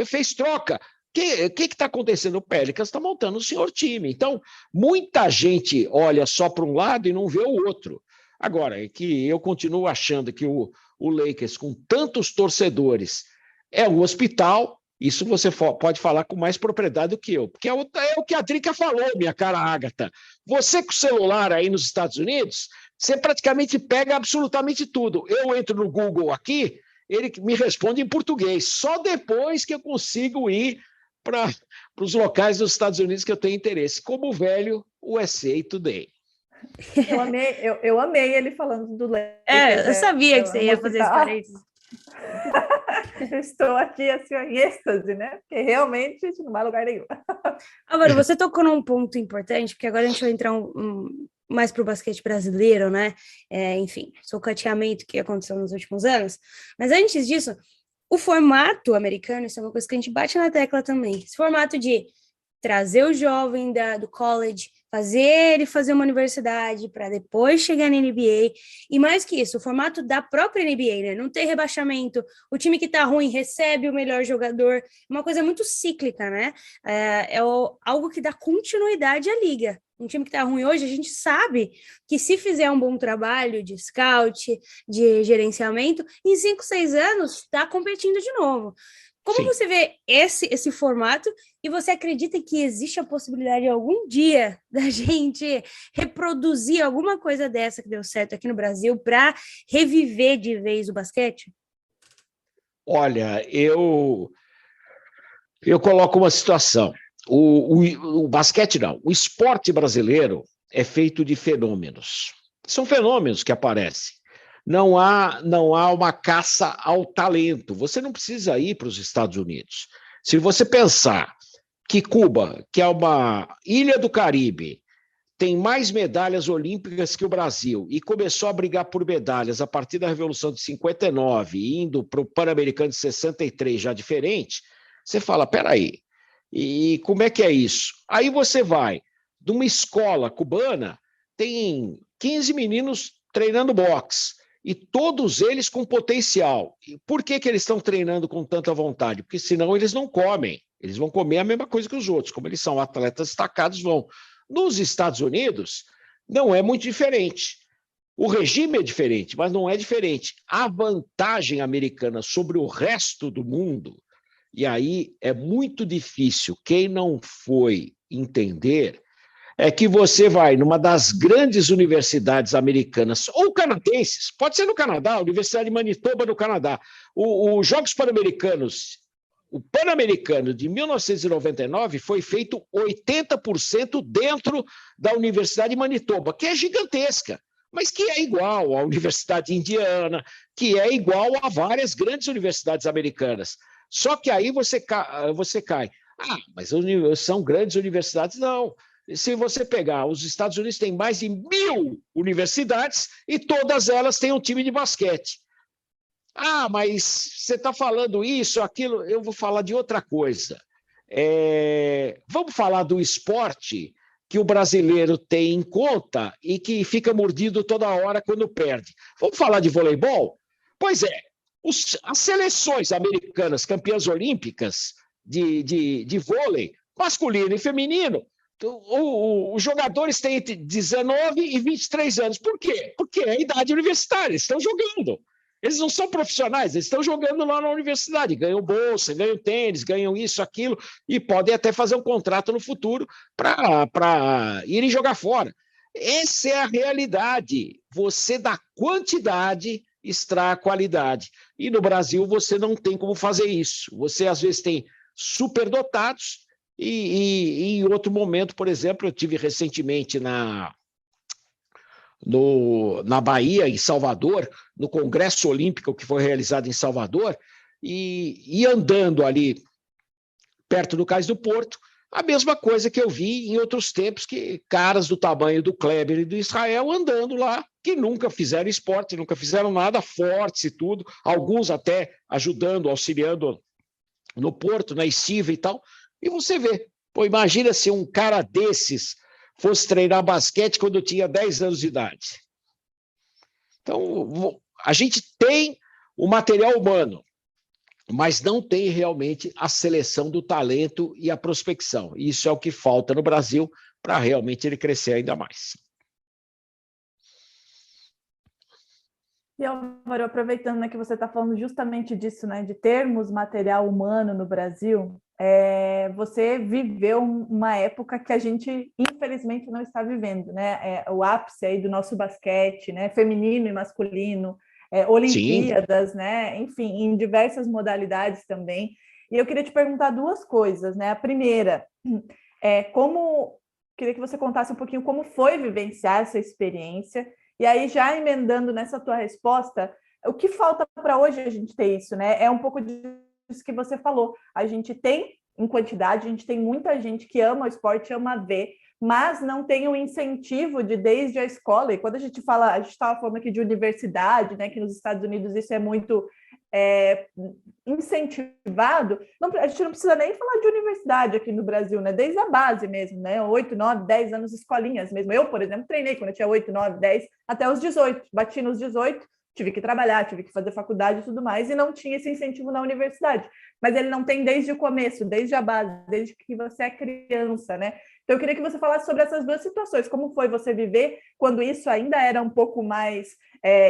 fez troca. O que está acontecendo? O Pelicans está montando o senhor time. Então, muita gente olha só para um lado e não vê o outro. Agora, é que eu continuo achando que o Lakers, com tantos torcedores, é um hospital. Isso você pode falar com mais propriedade do que eu, porque é o que a Drica falou, minha cara Ágata. Você com o celular aí nos Estados Unidos, você praticamente pega absolutamente tudo. Eu entro no Google aqui, ele me responde em português, só depois que eu consigo ir para os locais dos Estados Unidos que eu tenho interesse, como o velho USA Today. Eu amei ele falando do Lakers. Eu sabia que você ia fazer esse parênteses. Eu estou aqui assim, em êxtase, né? Porque realmente a gente não vai a lugar nenhum. Agora, você tocou num ponto importante, porque agora a gente vai entrar mais para o basquete brasileiro, né? Enfim, socateamento que aconteceu nos últimos anos. Mas antes disso, o formato americano, isso é uma coisa que a gente bate na tecla também. Esse formato de trazer o jovem do college, fazer ele fazer uma universidade para depois chegar na NBA, e mais que isso, o formato da própria NBA, né? Não ter rebaixamento, o time que está ruim recebe o melhor jogador, uma coisa muito cíclica, né? Algo que dá continuidade à liga. Um time que está ruim hoje, a gente sabe que se fizer um bom trabalho de scout, de gerenciamento, em 5, 6 anos está competindo de novo. Como você vê esse formato e você acredita que existe a possibilidade algum dia da gente reproduzir alguma coisa dessa que deu certo aqui no Brasil para reviver de vez o basquete? Olha, eu coloco uma situação. O basquete não, o esporte brasileiro é feito de fenômenos. São fenômenos que aparecem. Não há uma caça ao talento. Você não precisa ir para os Estados Unidos. Se você pensar que Cuba, que é uma ilha do Caribe, tem mais medalhas olímpicas que o Brasil e começou a brigar por medalhas a partir da Revolução de 59, indo para o Pan-Americano de 63, já diferente, você fala, peraí, e como é que é isso? Aí você vai de uma escola cubana, tem 15 meninos treinando boxe, e todos eles com potencial. E por que eles estão treinando com tanta vontade? Porque senão eles não comem. Eles vão comer a mesma coisa que os outros. Como eles são atletas destacados, vão. Nos Estados Unidos, não é muito diferente. O regime é diferente, mas não é diferente. A vantagem americana sobre o resto do mundo, e aí é muito difícil, quem não foi entender, é que você vai numa das grandes universidades americanas, ou canadenses, pode ser no Canadá, a Universidade de Manitoba, no Canadá. Os Jogos Pan-Americanos, o Pan-Americano de 1999 foi feito 80% dentro da Universidade de Manitoba, que é gigantesca, mas que é igual à Universidade de Indiana, que é igual a várias grandes universidades americanas. Só que aí você cai. Mas são grandes universidades? Não. Se você pegar, os Estados Unidos têm mais de 1.000 universidades e todas elas têm um time de basquete. Mas você está falando isso, aquilo, eu vou falar de outra coisa. Vamos falar do esporte que o brasileiro tem em conta e que fica mordido toda hora quando perde. Vamos falar de voleibol? Pois é, as seleções americanas campeãs olímpicas de vôlei, masculino e feminino, os jogadores têm entre 19 e 23 anos. Por quê? Porque é a idade universitária, eles estão jogando. Eles não são profissionais, eles estão jogando lá na universidade, ganham bolsa, ganham tênis, ganham isso, aquilo, e podem até fazer um contrato no futuro para irem jogar fora. Essa é a realidade. Você dá quantidade extrai a qualidade. E no Brasil você não tem como fazer isso. Você, às vezes, tem superdotados e em outro momento, por exemplo, eu tive recentemente na Bahia, em Salvador, no Congresso Olímpico que foi realizado em Salvador, e andando ali perto do Cais do Porto, a mesma coisa que eu vi em outros tempos, que caras do tamanho do Kleber e do Israel andando lá, que nunca fizeram esporte, nunca fizeram nada, fortes e tudo, alguns até ajudando, auxiliando no Porto, na estiva e tal, e você vê, pô, imagina se um cara desses fosse treinar basquete quando tinha 10 anos de idade. Então, a gente tem o material humano, mas não tem realmente a seleção do talento e a prospecção. Isso é o que falta no Brasil para realmente ele crescer ainda mais. E, Álvaro, aproveitando, né, que você está falando justamente disso, né, de termos material humano no Brasil, você viveu uma época que a gente, infelizmente, não está vivendo, né? O ápice aí do nosso basquete, né, feminino e masculino, Olimpíadas, né? Enfim, em diversas modalidades também. E eu queria te perguntar duas coisas, né? A primeira, queria que você contasse um pouquinho como foi vivenciar essa experiência. E aí, já emendando nessa tua resposta, o que falta para hoje a gente ter isso, né? É um pouco disso que você falou. A gente tem, em quantidade, a gente tem muita gente que ama o esporte, ama ver, mas não tem o incentivo de desde a escola. E quando a gente fala, a gente estava falando aqui de universidade, né, que nos Estados Unidos isso é muito incentivado, a gente não precisa nem falar de universidade aqui no Brasil, né, desde a base mesmo, né, 8, 9, 10 anos, escolinhas mesmo. Eu, por exemplo, treinei quando eu tinha 8, 9, 10, até os 18, bati nos 18, tive que trabalhar, tive que fazer faculdade e tudo mais, e não tinha esse incentivo na universidade. Mas ele não tem desde o começo, desde a base, desde que você é criança, né? Então, eu queria que você falasse sobre essas duas situações. Como foi você viver quando isso ainda era um pouco mais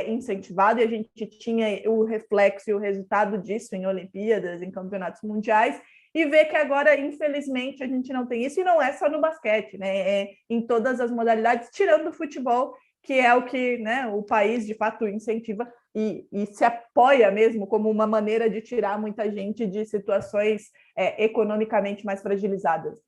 incentivado e a gente tinha o reflexo e o resultado disso em Olimpíadas, em campeonatos mundiais, e ver que agora, infelizmente, a gente não tem isso, e não é só no basquete, né? Em todas as modalidades, tirando o futebol, que é o que, né, o país, de fato, incentiva e se apoia mesmo como uma maneira de tirar muita gente de situações economicamente mais fragilizadas.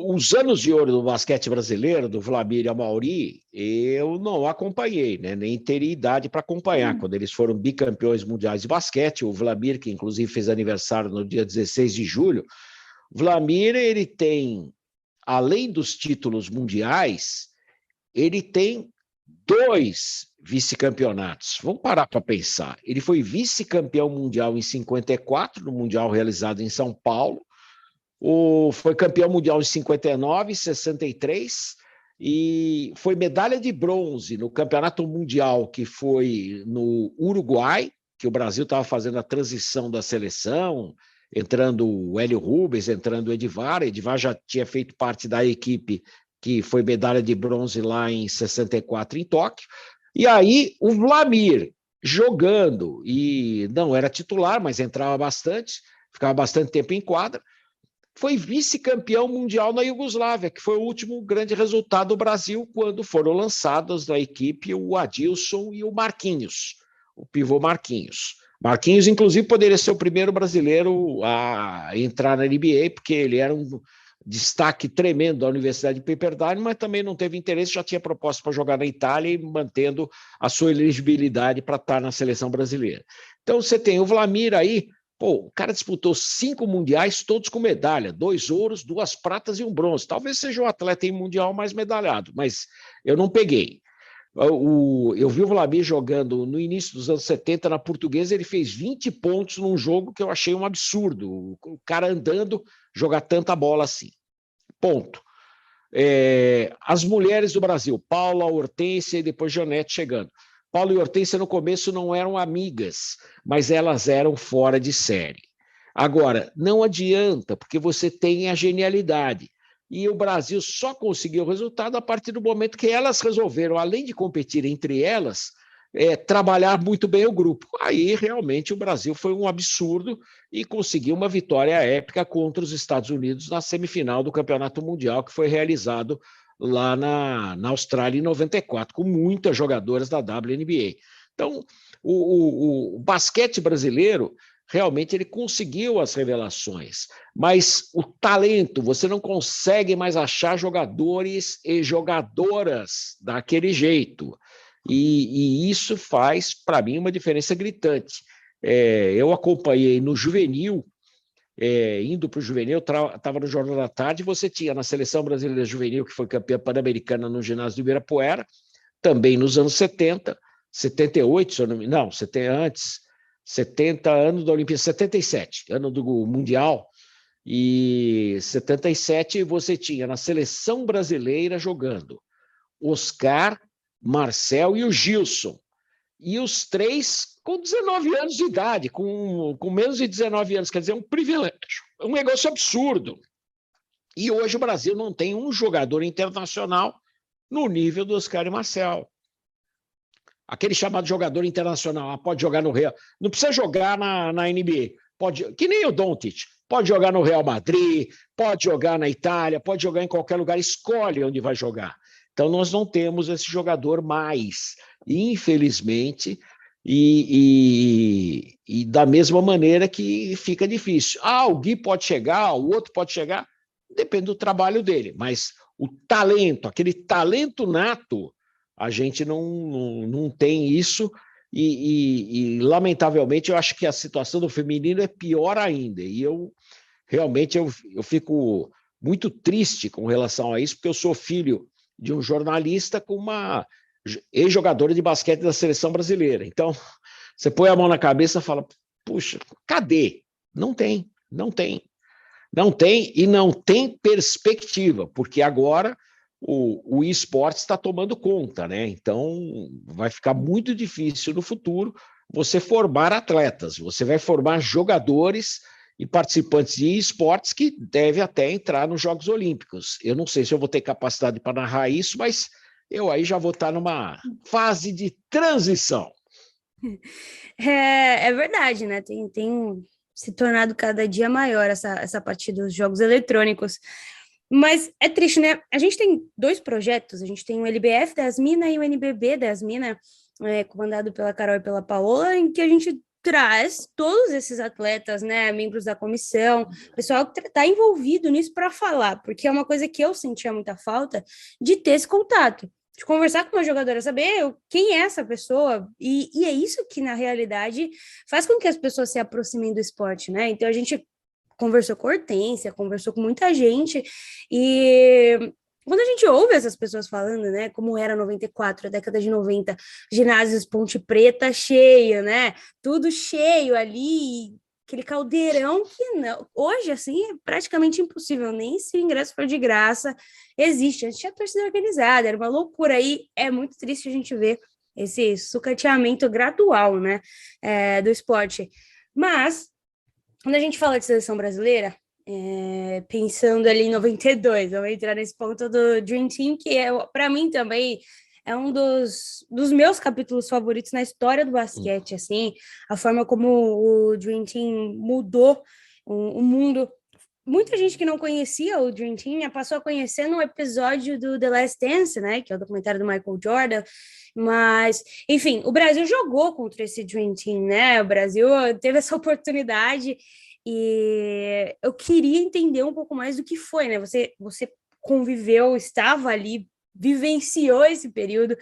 Os anos de ouro do basquete brasileiro, do Vlamir e Amauri, eu não acompanhei, né? Nem teria idade para acompanhar. Quando eles foram bicampeões mundiais de basquete, o Vlamir, que inclusive fez aniversário no dia 16 de julho, o Vlamir, ele tem, além dos títulos mundiais, ele tem 2 vice-campeonatos. Vamos parar para pensar. Ele foi vice-campeão mundial em 54, no Mundial realizado em São Paulo. Foi campeão mundial em 59, 63, e foi medalha de bronze no campeonato mundial que foi no Uruguai, que o Brasil estava fazendo a transição da seleção, entrando o Hélio Rubens, entrando o Edivar. Edivar já tinha feito parte da equipe que foi medalha de bronze lá em 64 em Tóquio. E aí o Vlamir jogando, e não era titular, mas entrava bastante, ficava bastante tempo em quadra, foi vice-campeão mundial na Iugoslávia, que foi o último grande resultado do Brasil quando foram lançados na equipe o Adilson e o Marquinhos, o pivô Marquinhos. Marquinhos, inclusive, poderia ser o primeiro brasileiro a entrar na NBA, porque ele era um destaque tremendo da Universidade de Pepperdine, mas também não teve interesse, já tinha proposta para jogar na Itália e mantendo a sua elegibilidade para estar na seleção brasileira. Então, você tem o Vlamir aí. Pô, o cara disputou 5 mundiais, todos com medalha, 2 ouros, 2 pratas e 1 bronze. Talvez seja o atleta em mundial mais medalhado, mas eu não peguei. Eu vi o Vlamir jogando no início dos anos 70 na Portuguesa, ele fez 20 pontos num jogo que eu achei um absurdo. O cara andando, jogar tanta bola assim. Ponto. As mulheres do Brasil, Paula, Hortência e depois Janete chegando. Paulo e Hortência, no começo, não eram amigas, mas elas eram fora de série. Agora, não adianta, porque você tem a genialidade. E o Brasil só conseguiu o resultado a partir do momento que elas resolveram, além de competir entre elas, trabalhar muito bem o grupo. Aí, realmente, o Brasil foi um absurdo e conseguiu uma vitória épica contra os Estados Unidos na semifinal do Campeonato Mundial, que foi realizado lá na Austrália em 94, com muitas jogadoras da WNBA. Então, o basquete brasileiro, realmente, ele conseguiu as revelações, mas o talento, você não consegue mais achar jogadores e jogadoras daquele jeito. E isso faz, para mim, uma diferença gritante. Eu acompanhei no juvenil, indo para o juvenil, estava no Jornal da Tarde, você tinha na Seleção Brasileira Juvenil, que foi campeã pan-americana no ginásio do Ibirapuera, também nos anos 70, 78, se eu não me engano, antes, 70 anos da Olimpíada, 77, ano do Mundial, e 77 você tinha na Seleção Brasileira jogando Oscar, Marcel e o Gilson. E os três com 19 anos de idade, com menos de 19 anos, quer dizer, um privilégio, um negócio absurdo. E hoje o Brasil não tem um jogador internacional no nível do Oscar e Marcel. Aquele chamado jogador internacional, pode jogar no Real, não precisa jogar na NBA, pode, que nem o Doncic, pode jogar no Real Madrid, pode jogar na Itália, pode jogar em qualquer lugar, escolhe onde vai jogar. Então, nós não temos esse jogador mais, infelizmente, e da mesma maneira que fica difícil. O Gui pode chegar, o outro pode chegar, depende do trabalho dele, mas o talento, aquele talento nato, a gente não tem isso lamentavelmente, eu acho que a situação do feminino é pior ainda, e realmente eu fico muito triste com relação a isso, porque eu sou filho de um jornalista com uma ex-jogadora de basquete da seleção brasileira. Então, você põe a mão na cabeça e fala, puxa, cadê? Não tem. Não tem e não tem perspectiva, porque agora o esporte está tomando conta, né? Então, vai ficar muito difícil no futuro você formar atletas, você vai formar jogadores e participantes de esportes que devem até entrar nos Jogos Olímpicos. Eu não sei se eu vou ter capacidade para narrar isso, mas eu aí já vou estar numa fase de transição. É verdade, né? Tem se tornado cada dia maior essa parte dos jogos eletrônicos. Mas é triste, né? A gente tem 2 projetos, a gente tem o LBF das Minas e o NBB das Minas, comandado pela Carol e pela Paola, em que a gente traz todos esses atletas, né, membros da comissão, pessoal que está envolvido nisso para falar, porque é uma coisa que eu sentia muita falta de ter esse contato, de conversar com uma jogadora, saber quem é essa pessoa, e é isso que, na realidade, faz com que as pessoas se aproximem do esporte, né? Então, a gente conversou com a Hortência, conversou com muita gente, e quando a gente ouve essas pessoas falando, né, como era 94, a década de 90, ginásios Ponte Preta cheio, né, tudo cheio ali, aquele caldeirão que não, hoje, assim, é praticamente impossível, nem se o ingresso for de graça, existe, antes tinha torcida organizada, era uma loucura, aí é muito triste a gente ver esse sucateamento gradual, né, do esporte, mas quando a gente fala de seleção brasileira, pensando ali em 92, eu vou entrar nesse ponto do Dream Team, que para mim também é um dos meus capítulos favoritos na história do basquete, assim, a forma como o Dream Team mudou o mundo. Muita gente que não conhecia o Dream Team passou a conhecer no episódio do The Last Dance, né, que é o documentário do Michael Jordan, mas, enfim, o Brasil jogou contra esse Dream Team, né, o Brasil teve essa oportunidade e eu queria entender um pouco mais do que foi, né, você conviveu, estava ali, vivenciou esse período,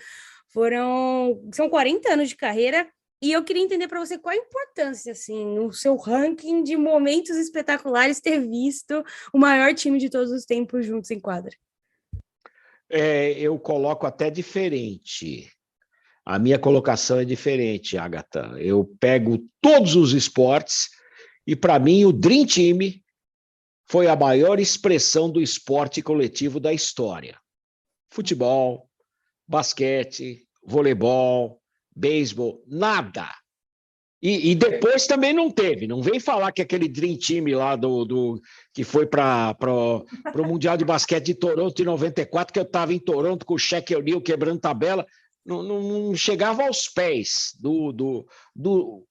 são 40 anos de carreira, e eu queria entender para você qual a importância, assim, no seu ranking de momentos espetaculares, ter visto o maior time de todos os tempos juntos em quadra. Eu coloco até diferente. A minha colocação é diferente, Agatha. Eu pego todos os esportes e, para mim, o Dream Team foi a maior expressão do esporte coletivo da história. Futebol, basquete, voleibol, beisebol, nada. E depois também não teve. Não vem falar que aquele Dream Team lá que foi para o Mundial de Basquete de Toronto em 94, que eu estava em Toronto com o Shaquille O'Neal quebrando tabela, não chegava aos pés do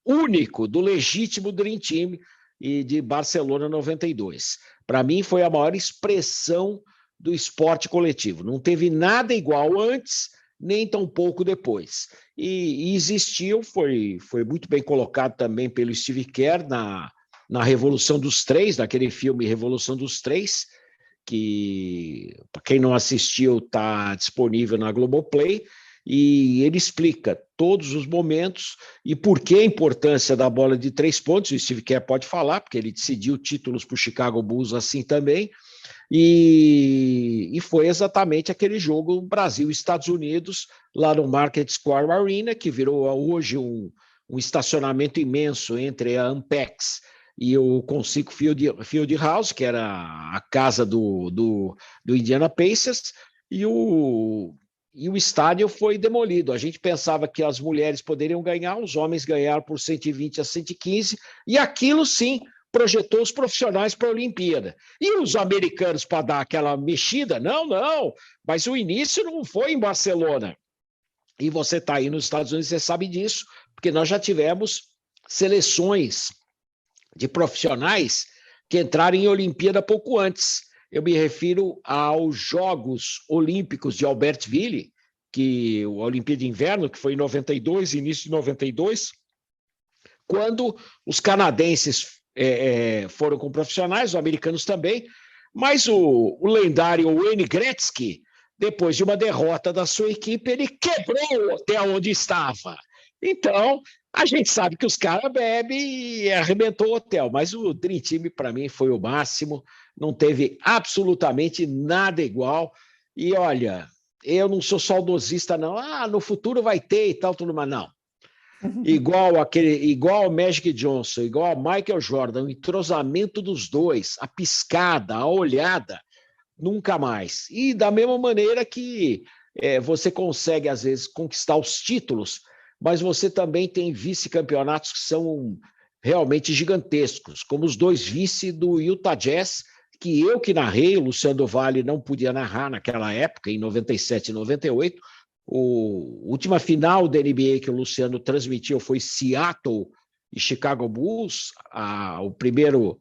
único, do legítimo Dream Team e de Barcelona 92. Para mim foi a maior expressão do esporte coletivo. Não teve nada igual antes, nem tampouco depois. E existiu, foi muito bem colocado também pelo Steve Kerr na Revolução dos Três, naquele filme Revolução dos Três, que, para quem não assistiu, está disponível na Globoplay, e ele explica todos os momentos e por que a importância da bola de 3 pontos. O Steve Kerr pode falar, porque ele decidiu títulos para o Chicago Bulls assim também, e foi exatamente aquele jogo Brasil-Estados Unidos, lá no Market Square Arena, que virou hoje um estacionamento imenso entre a Ampex e o Conseco Field House, que era a casa do Indiana Pacers, e o estádio foi demolido. A gente pensava que as mulheres poderiam ganhar, os homens ganharam por 120 a 115, e aquilo sim projetou os profissionais para a Olimpíada. E os americanos, para dar aquela mexida, não, mas o início não foi em Barcelona. E você está aí nos Estados Unidos, você sabe disso, porque nós já tivemos seleções de profissionais que entraram em Olimpíada pouco antes. Eu me refiro aos Jogos Olímpicos de Albertville, que a Olimpíada de Inverno, que foi em 92, início de 92, quando os canadenses foram com profissionais, os americanos também, mas o lendário Wayne Gretzky, depois de uma derrota da sua equipe, ele quebrou o hotel onde estava. Então, a gente sabe que os caras bebem e arrebentou o hotel, mas o Dream Team, para mim, foi o máximo, não teve absolutamente nada igual. E, olha, eu não sou saudosista, não. No futuro vai ter e tal, tudo mais, não. Igual o Magic Johnson, igual ao Michael Jordan, o entrosamento dos dois, a piscada, a olhada, nunca mais. E da mesma maneira que você consegue, às vezes, conquistar os títulos, mas você também tem vice-campeonatos que são realmente gigantescos, como os 2 vice do Utah Jazz, que eu que narrei, o Luciano do Vale não podia narrar naquela época, em 97 e 98, a última final da NBA que o Luciano transmitiu foi Seattle e Chicago Bulls, o primeiro,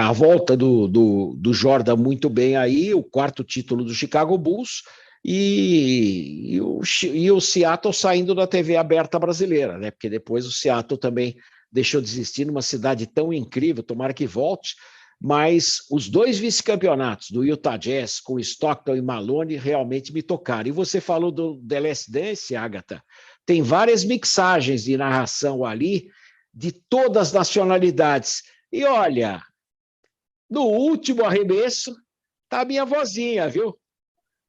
a volta do Jordan muito bem aí, o 4º título do Chicago Bulls, e o Seattle saindo da TV aberta brasileira, né? Porque depois o Seattle também deixou de existir numa cidade tão incrível, tomara que volte, mas os 2 vice-campeonatos do Utah Jazz com Stockton e Malone realmente me tocaram. E você falou do The Last Dance, Agatha, tem várias mixagens de narração ali, de todas as nacionalidades. E olha, no último arremesso, tá a minha vozinha, viu?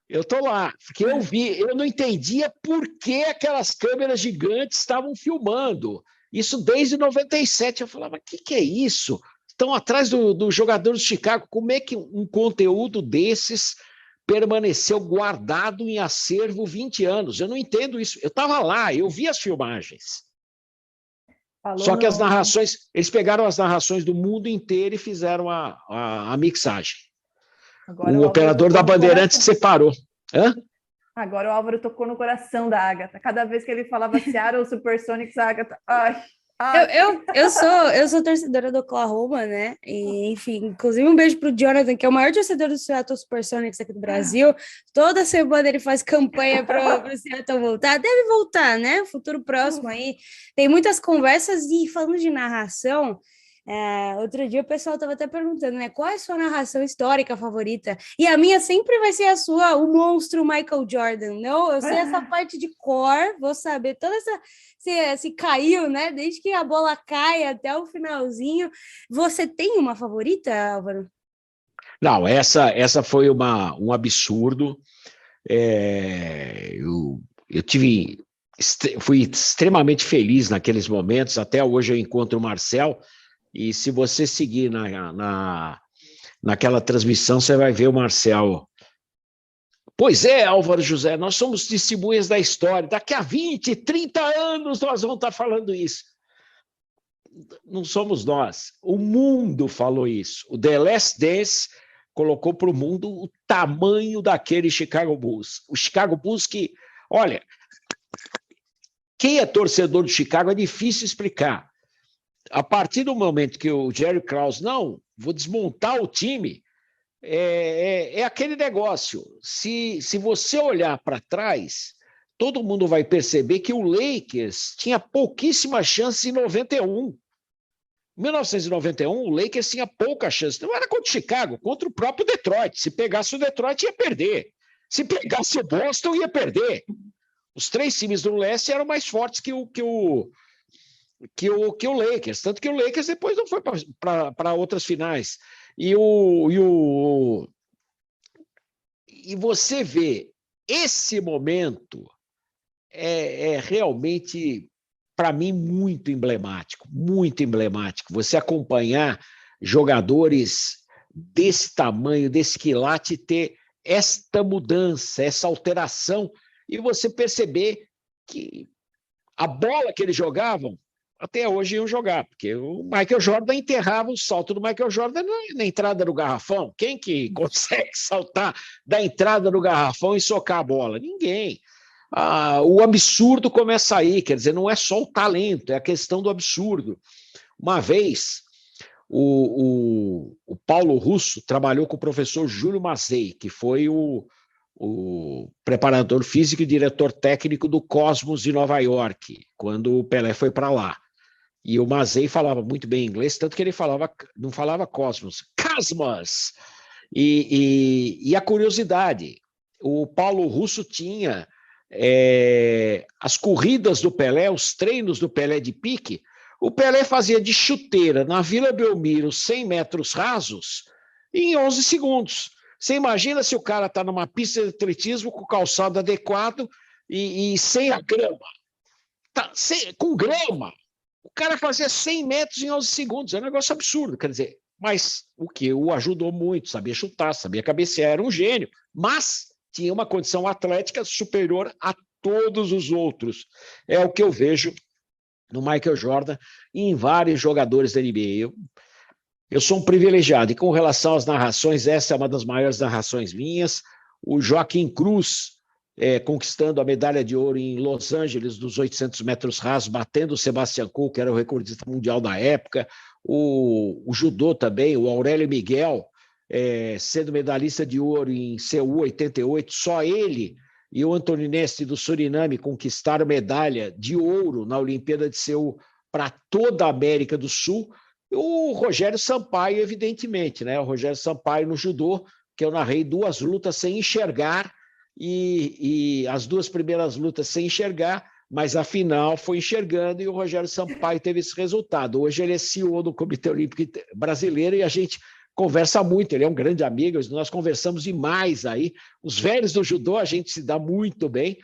Eu tô lá, porque eu não entendia por que aquelas câmeras gigantes estavam filmando. Isso desde 97. Eu falava, o que é isso? Estão atrás do jogador do Chicago. Como é que um conteúdo desses permaneceu guardado em acervo 20 anos? Eu não entendo isso. Eu estava lá, eu vi as filmagens. Só que as narrações, eles pegaram as narrações do mundo inteiro e fizeram a mixagem. Agora o operador da Bandeirantes separou. Hã? Agora o Álvaro tocou no coração da Agatha. Cada vez que ele falava Seattle Supersonics, a Agatha... Eu sou torcedora do Oklahoma, né? E, enfim, inclusive um beijo pro Jonathan, que é o maior torcedor do Seattle Supersonics aqui do Brasil. Toda semana ele faz campanha para o Seattle voltar. Deve voltar, né? Futuro próximo aí. Tem muitas conversas e falando de narração, outro dia o pessoal estava até perguntando, né? Qual é a sua narração histórica favorita? E a minha sempre vai ser a sua, o monstro Michael Jordan. Não, eu sei essa parte de cor, vou saber toda essa... Se caiu, né? Desde que a bola cai até o finalzinho. Você tem uma favorita, Álvaro? Não, essa foi um absurdo. Fui extremamente feliz naqueles momentos. Até hoje eu encontro o Marcel. E se você seguir naquela transmissão, você vai ver o Marcel. Pois é, Álvaro José, nós somos testemunhas da história. Daqui a 20, 30 anos nós vamos estar falando isso. Não somos nós. O mundo falou isso. O The Last Dance colocou para o mundo o tamanho daquele Chicago Bulls. O Chicago Bulls que, olha, quem é torcedor do Chicago é difícil explicar. A partir do momento que o Jerry Krause, não, vou desmontar o time, é aquele negócio. Se você olhar para trás, todo mundo vai perceber que o Lakers tinha pouquíssimas chances em 91. Em 1991, o Lakers tinha pouca chance. Não era contra o Chicago, contra o próprio Detroit. Se pegasse o Detroit, ia perder. Se pegasse o Boston, ia perder. Os 3 times do leste eram mais fortes que o Lakers. Tanto que o Lakers depois não foi para outras finais. E você vê, esse momento é realmente, para mim, muito emblemático. Muito emblemático. Você acompanhar jogadores desse tamanho, desse quilate, ter esta mudança, essa alteração, e você perceber que a bola que eles jogavam, até hoje iam jogar, porque o Michael Jordan enterrava o salto do Michael Jordan na entrada do garrafão. Quem que consegue saltar da entrada do garrafão e socar a bola? Ninguém. O absurdo começa aí, quer dizer, não é só o talento, é a questão do absurdo. Uma vez, o Paulo Russo trabalhou com o professor Júlio Mazzei, que foi o preparador físico e diretor técnico do Cosmos de Nova York, quando o Pelé foi para lá. E o Mazzei falava muito bem inglês, tanto que ele não falava Cosmos, Cosmos! E a curiosidade, o Paulo Russo tinha as corridas do Pelé, os treinos do Pelé de pique. O Pelé fazia de chuteira na Vila Belmiro 100 metros rasos em 11 segundos. Você imagina se o cara está numa pista de atletismo com calçado adequado e sem a grama. Com grama. O cara fazia 100 metros em 11 segundos. É um negócio absurdo, quer dizer. Mas o que o ajudou muito, sabia chutar, sabia cabecear, era um gênio. Mas tinha uma condição atlética superior a todos os outros. É o que eu vejo no Michael Jordan e em vários jogadores da NBA. Eu sou um privilegiado, e com relação às narrações, essa é uma das maiores narrações minhas. O Joaquim Cruz, conquistando a medalha de ouro em Los Angeles, dos 800 metros rasos, batendo o Sebastian Coe, que era o recordista mundial da época. O judô também, o Aurélio Miguel, sendo medalhista de ouro em Seul 88, só ele e o Anthony Neste do Suriname conquistaram medalha de ouro na Olimpíada de Seul para toda a América do Sul. O Rogério Sampaio, evidentemente, né? O Rogério Sampaio no judô, que eu narrei 2 lutas sem enxergar, e as 2 primeiras lutas sem enxergar, mas a final foi enxergando, e o Rogério Sampaio teve esse resultado. Hoje ele é CEO do Comitê Olímpico Brasileiro e a gente conversa muito, ele é um grande amigo, nós conversamos demais aí. Os velhos do judô, a gente se dá muito bem.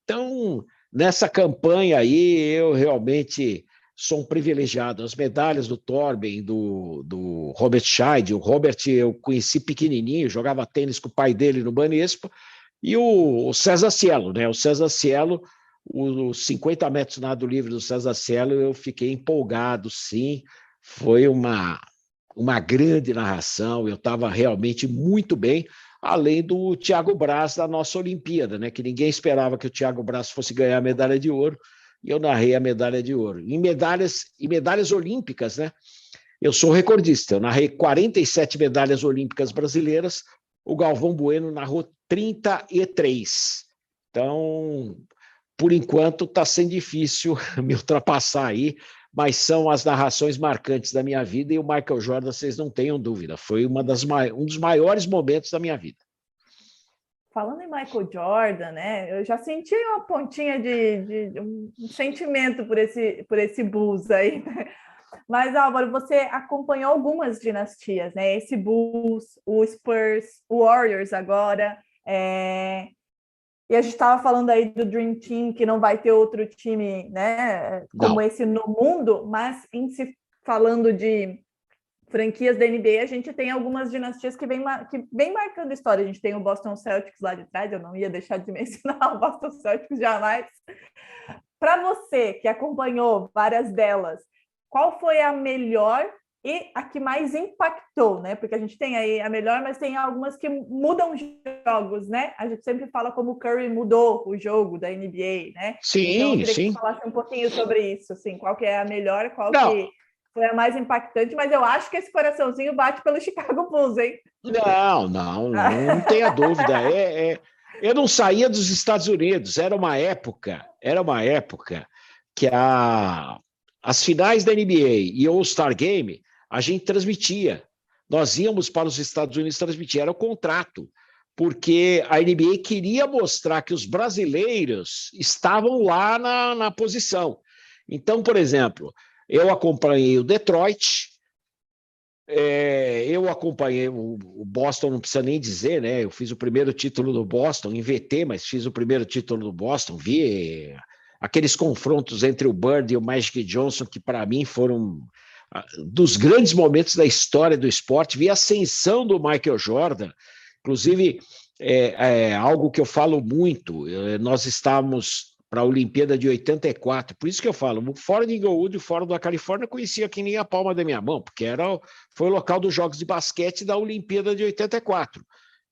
Então, nessa campanha aí, eu realmente sou um privilegiado. As medalhas do Torben, do Robert Scheid, o Robert eu conheci pequenininho, jogava tênis com o pai dele no Banespa, e o César Cielo, né? O César Cielo, os 50 metros nado livre do César Cielo, eu fiquei empolgado, sim. Foi uma grande narração, eu estava realmente muito bem, além do Thiago Braz da nossa Olimpíada, né? Que ninguém esperava que o Thiago Braz fosse ganhar a medalha de ouro, e eu narrei a medalha de ouro. Em medalhas olímpicas, né? Eu sou recordista, eu narrei 47 medalhas olímpicas brasileiras, o Galvão Bueno narrou 33. Então, por enquanto, está sendo difícil me ultrapassar aí, mas são as narrações marcantes da minha vida, e o Michael Jordan, vocês não tenham dúvida, foi um dos maiores momentos da minha vida. Falando em Michael Jordan, né? Eu já senti uma pontinha de um sentimento por esse Bulls aí. Mas, Álvaro, você acompanhou algumas dinastias, né? Esse Bulls, o Spurs, o Warriors agora. E a gente estava falando aí do Dream Team, que não vai ter outro time, né, como esse no mundo, mas falando de franquias da NBA, a gente tem algumas dinastias que vem marcando história. A gente tem o Boston Celtics lá de trás, eu não ia deixar de mencionar o Boston Celtics jamais. Para você, que acompanhou várias delas, qual foi a melhor e a que mais impactou, né? Porque a gente tem aí a melhor, mas tem algumas que mudam jogos, né? A gente sempre fala como o Curry mudou o jogo da NBA, né? Sim, então, eu queria sim. que você falasse um pouquinho sobre isso, assim, qual que é a melhor, qual Não. que foi a mais impactante, mas eu acho que esse coraçãozinho bate pelo Chicago Bulls, hein? Não tenha dúvida. Eu não saía dos Estados Unidos. Era uma época que as finais da NBA e o All-Star Game a gente transmitia. Nós íamos para os Estados Unidos transmitir. Era o contrato, porque a NBA queria mostrar que os brasileiros estavam lá na posição. Então, por exemplo, eu acompanhei o Detroit, eu acompanhei o Boston, não precisa nem dizer, né? Eu fiz o primeiro título do Boston em VT, mas fiz o primeiro título do Boston, vi aqueles confrontos entre o Bird e o Magic Johnson, que para mim foram dos grandes momentos da história do esporte, vi a ascensão do Michael Jordan, inclusive algo que eu falo muito, nós estávamos para a Olimpíada de 84, por isso que eu falo, o Fórum de Inglewood e o Fórum da Califórnia conhecia que nem a palma da minha mão, porque foi o local dos jogos de basquete da Olimpíada de 84,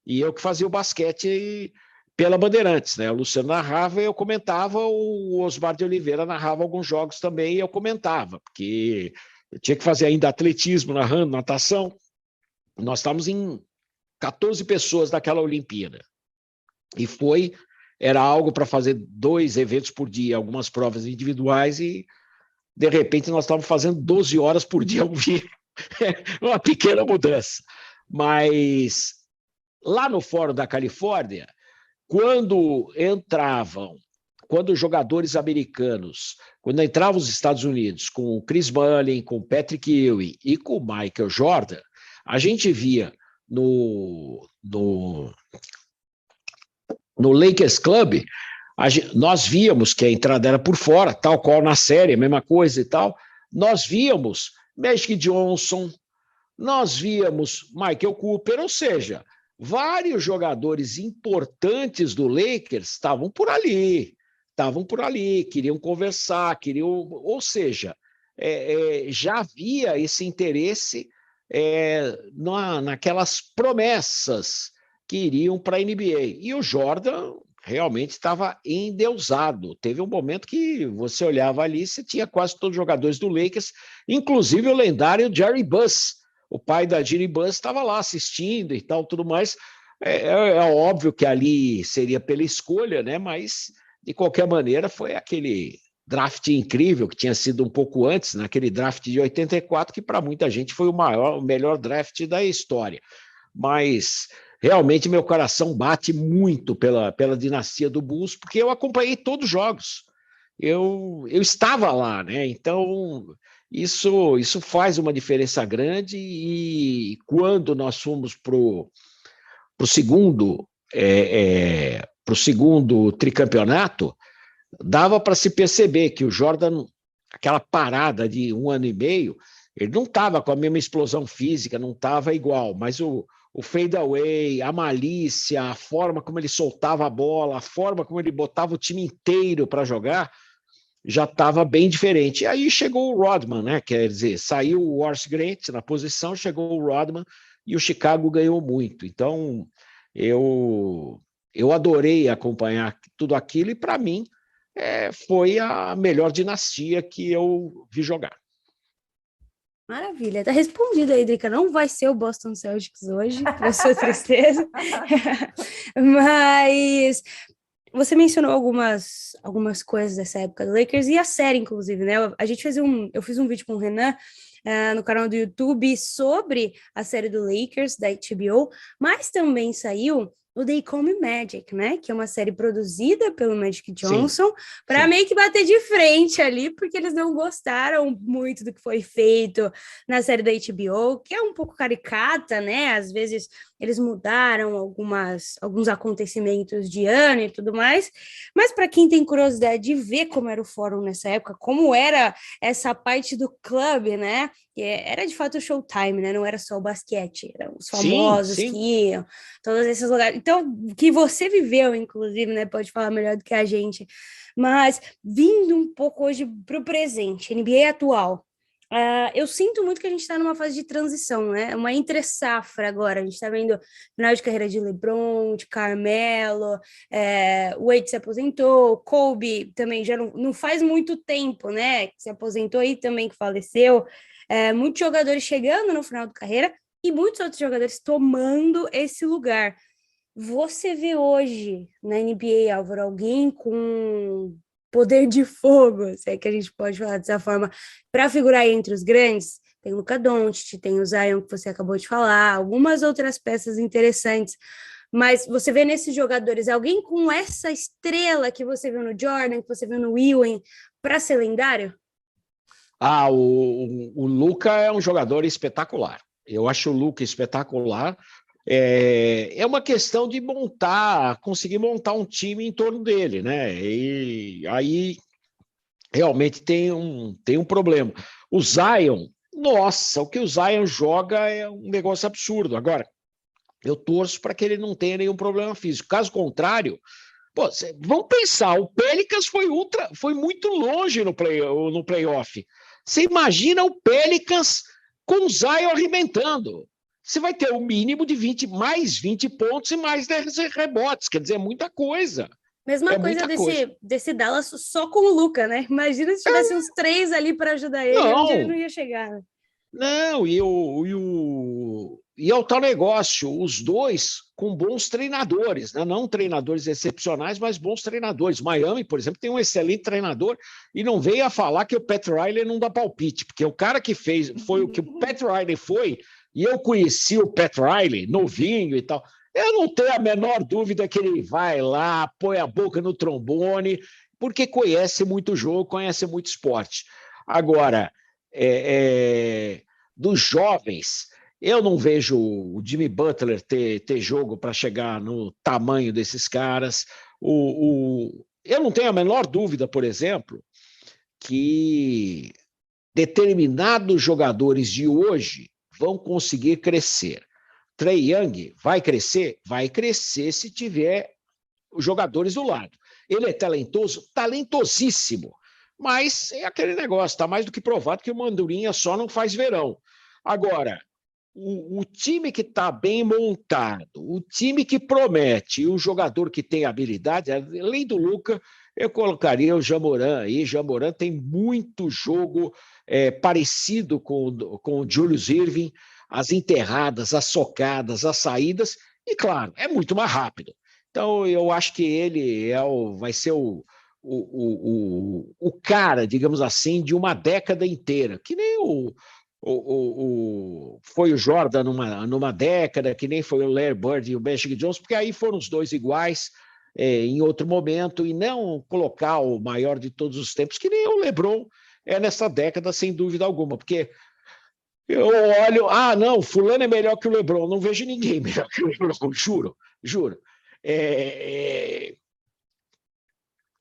e eu que fazia o basquete pela Bandeirantes, né? O Luciano narrava e eu comentava, o Osmar de Oliveira narrava alguns jogos também e eu comentava, porque eu tinha que fazer ainda atletismo, narrando, natação. Nós estávamos em 14 pessoas daquela Olimpíada, e era algo para fazer 2 eventos por dia, algumas provas individuais, e de repente nós estávamos fazendo 12 horas por dia ao vivo. Uma pequena mudança. Mas lá no Fórum da Califórnia, quando jogadores americanos, quando entravam os Estados Unidos com o Chris Mullin, com o Patrick Ewing e com o Michael Jordan, a gente via no Lakers Club, nós víamos que a entrada era por fora, tal qual na série, a mesma coisa e tal. Nós víamos Magic Johnson, nós víamos Michael Cooper, ou seja, vários jogadores importantes do Lakers estavam por ali, queriam conversar, ou seja, já havia esse interesse naquelas promessas que iriam para a NBA. E o Jordan realmente estava endeusado. Teve um momento que você olhava ali, você tinha quase todos os jogadores do Lakers, inclusive o lendário Jerry Buss. O pai da Jeannie Buss estava lá assistindo e tal, tudo mais. É óbvio que ali seria pela escolha, né? Mas, de qualquer maneira, foi aquele draft incrível que tinha sido um pouco antes, naquele draft de 84, que para muita gente foi o melhor draft da história. Mas realmente meu coração bate muito pela dinastia do Bulls, porque eu acompanhei todos os jogos. Eu estava lá, né? Então, isso faz uma diferença grande, e quando nós fomos para o segundo tricampeonato, dava para se perceber que o Jordan, aquela parada de 1 ano e meio, ele não estava com a mesma explosão física, não estava igual, mas o fadeaway, a malícia, a forma como ele soltava a bola, a forma como ele botava o time inteiro para jogar, já estava bem diferente. E aí chegou o Rodman, né? Quer dizer, saiu o Horace Grant na posição, chegou o Rodman e o Chicago ganhou muito. Então, eu adorei acompanhar tudo aquilo, e para mim foi a melhor dinastia que eu vi jogar. Maravilha, tá respondido aí, Drica. Não vai ser o Boston Celtics hoje, para sua tristeza. Mas você mencionou algumas coisas dessa época do Lakers e a série, inclusive, né? Eu fiz um vídeo com o Renan no canal do YouTube sobre a série do Lakers, da HBO, mas também saiu o They Call Me Magic, né? Que é uma série produzida pelo Magic Johnson, para meio que bater de frente ali, porque eles não gostaram muito do que foi feito na série da HBO, que é um pouco caricata, né? Às vezes eles mudaram alguns acontecimentos de ano e tudo mais, mas para quem tem curiosidade de ver como era o fórum nessa época, como era essa parte do clube, né? Que era de fato o Showtime, né? Não era só o basquete, eram os famosos que iam, todos esses lugares. Então, que você viveu, inclusive, né? Pode falar melhor do que a gente. Mas, vindo um pouco hoje para o presente, NBA atual, eu sinto muito que a gente está numa fase de transição, né? Uma entre-safra agora. A gente está vendo final de carreira de LeBron, de Carmelo, o Wade se aposentou, Kobe também já não faz muito tempo, né? Que se aposentou e também que faleceu. muitos jogadores chegando no final da carreira e muitos outros jogadores tomando esse lugar. Você vê hoje na NBA, Álvaro, alguém com poder de fogo, se é que a gente pode falar dessa forma, para figurar entre os grandes? Tem o Luka Doncic, tem o Zion, que você acabou de falar, algumas outras peças interessantes, mas você vê nesses jogadores alguém com essa estrela que você viu no Jordan, que você viu no Ewing, para ser lendário? O Luka é um jogador espetacular. Eu acho o Luka espetacular. É uma questão de conseguir montar um time em torno dele, né? E aí realmente tem um problema. O Zion, nossa, o que o Zion joga é um negócio absurdo. Agora, eu torço para que ele não tenha nenhum problema físico. Caso contrário, vamos pensar, o Pelicans foi muito longe no playoff. Você imagina o Pelicans com o Zion arrebentando. Você vai ter o mínimo de mais 20 pontos e mais 10 rebotes. Quer dizer, é muita coisa. Mesma coisa desse Dallas só com o Luka, né? Imagina se tivesse uns 3 ali para ajudar ele, onde ele não ia chegar. Né? Não, e é o tal negócio, os dois com bons treinadores, né? Não treinadores excepcionais, mas bons treinadores. Miami, por exemplo, tem um excelente treinador e não veio a falar que o Pat Riley não dá palpite, porque o cara que foi o que o Pat Riley foi, e eu conheci o Pat Riley, novinho e tal, eu não tenho a menor dúvida que ele vai lá, põe a boca no trombone, porque conhece muito jogo, conhece muito esporte. Agora, dos jovens, eu não vejo o Jimmy Butler ter jogo para chegar no tamanho desses caras. Eu não tenho a menor dúvida, por exemplo, que determinados jogadores de hoje vão conseguir crescer. Trae Young vai crescer? Vai crescer se tiver os jogadores do lado. Ele é talentoso? Talentosíssimo. Mas é aquele negócio, está mais do que provado que o Mandurinha só não faz verão. Agora, o time que está bem montado, o time que promete, o jogador que tem habilidade, além do Luka, eu colocaria o Ja Morant aí. Ja Morant tem muito jogo parecido com o Julius Erving, as enterradas, as socadas, as saídas, e claro, é muito mais rápido. Então, eu acho que ele vai ser o cara, digamos assim, de uma década inteira, que nem foi o Jordan numa década, que nem foi o Larry Bird e o Magic Johnson, porque aí foram os dois iguais em outro momento, e não colocar o maior de todos os tempos, que nem o LeBron nessa década, sem dúvida alguma, porque eu olho, não, fulano é melhor que o LeBron, não vejo ninguém melhor que o LeBron, juro.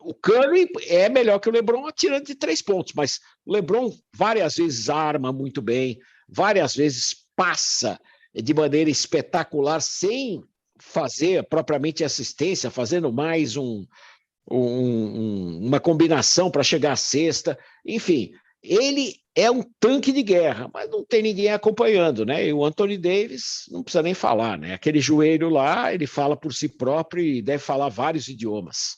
O Curry é melhor que o LeBron atirando de 3 pontos, mas o LeBron várias vezes arma muito bem, várias vezes passa de maneira espetacular, sem fazer propriamente assistência, fazendo mais uma combinação para chegar à cesta. Enfim, ele é um tanque de guerra, mas não tem ninguém acompanhando, né? E o Anthony Davis não precisa nem falar, né? Aquele joelho lá, ele fala por si próprio e deve falar vários idiomas.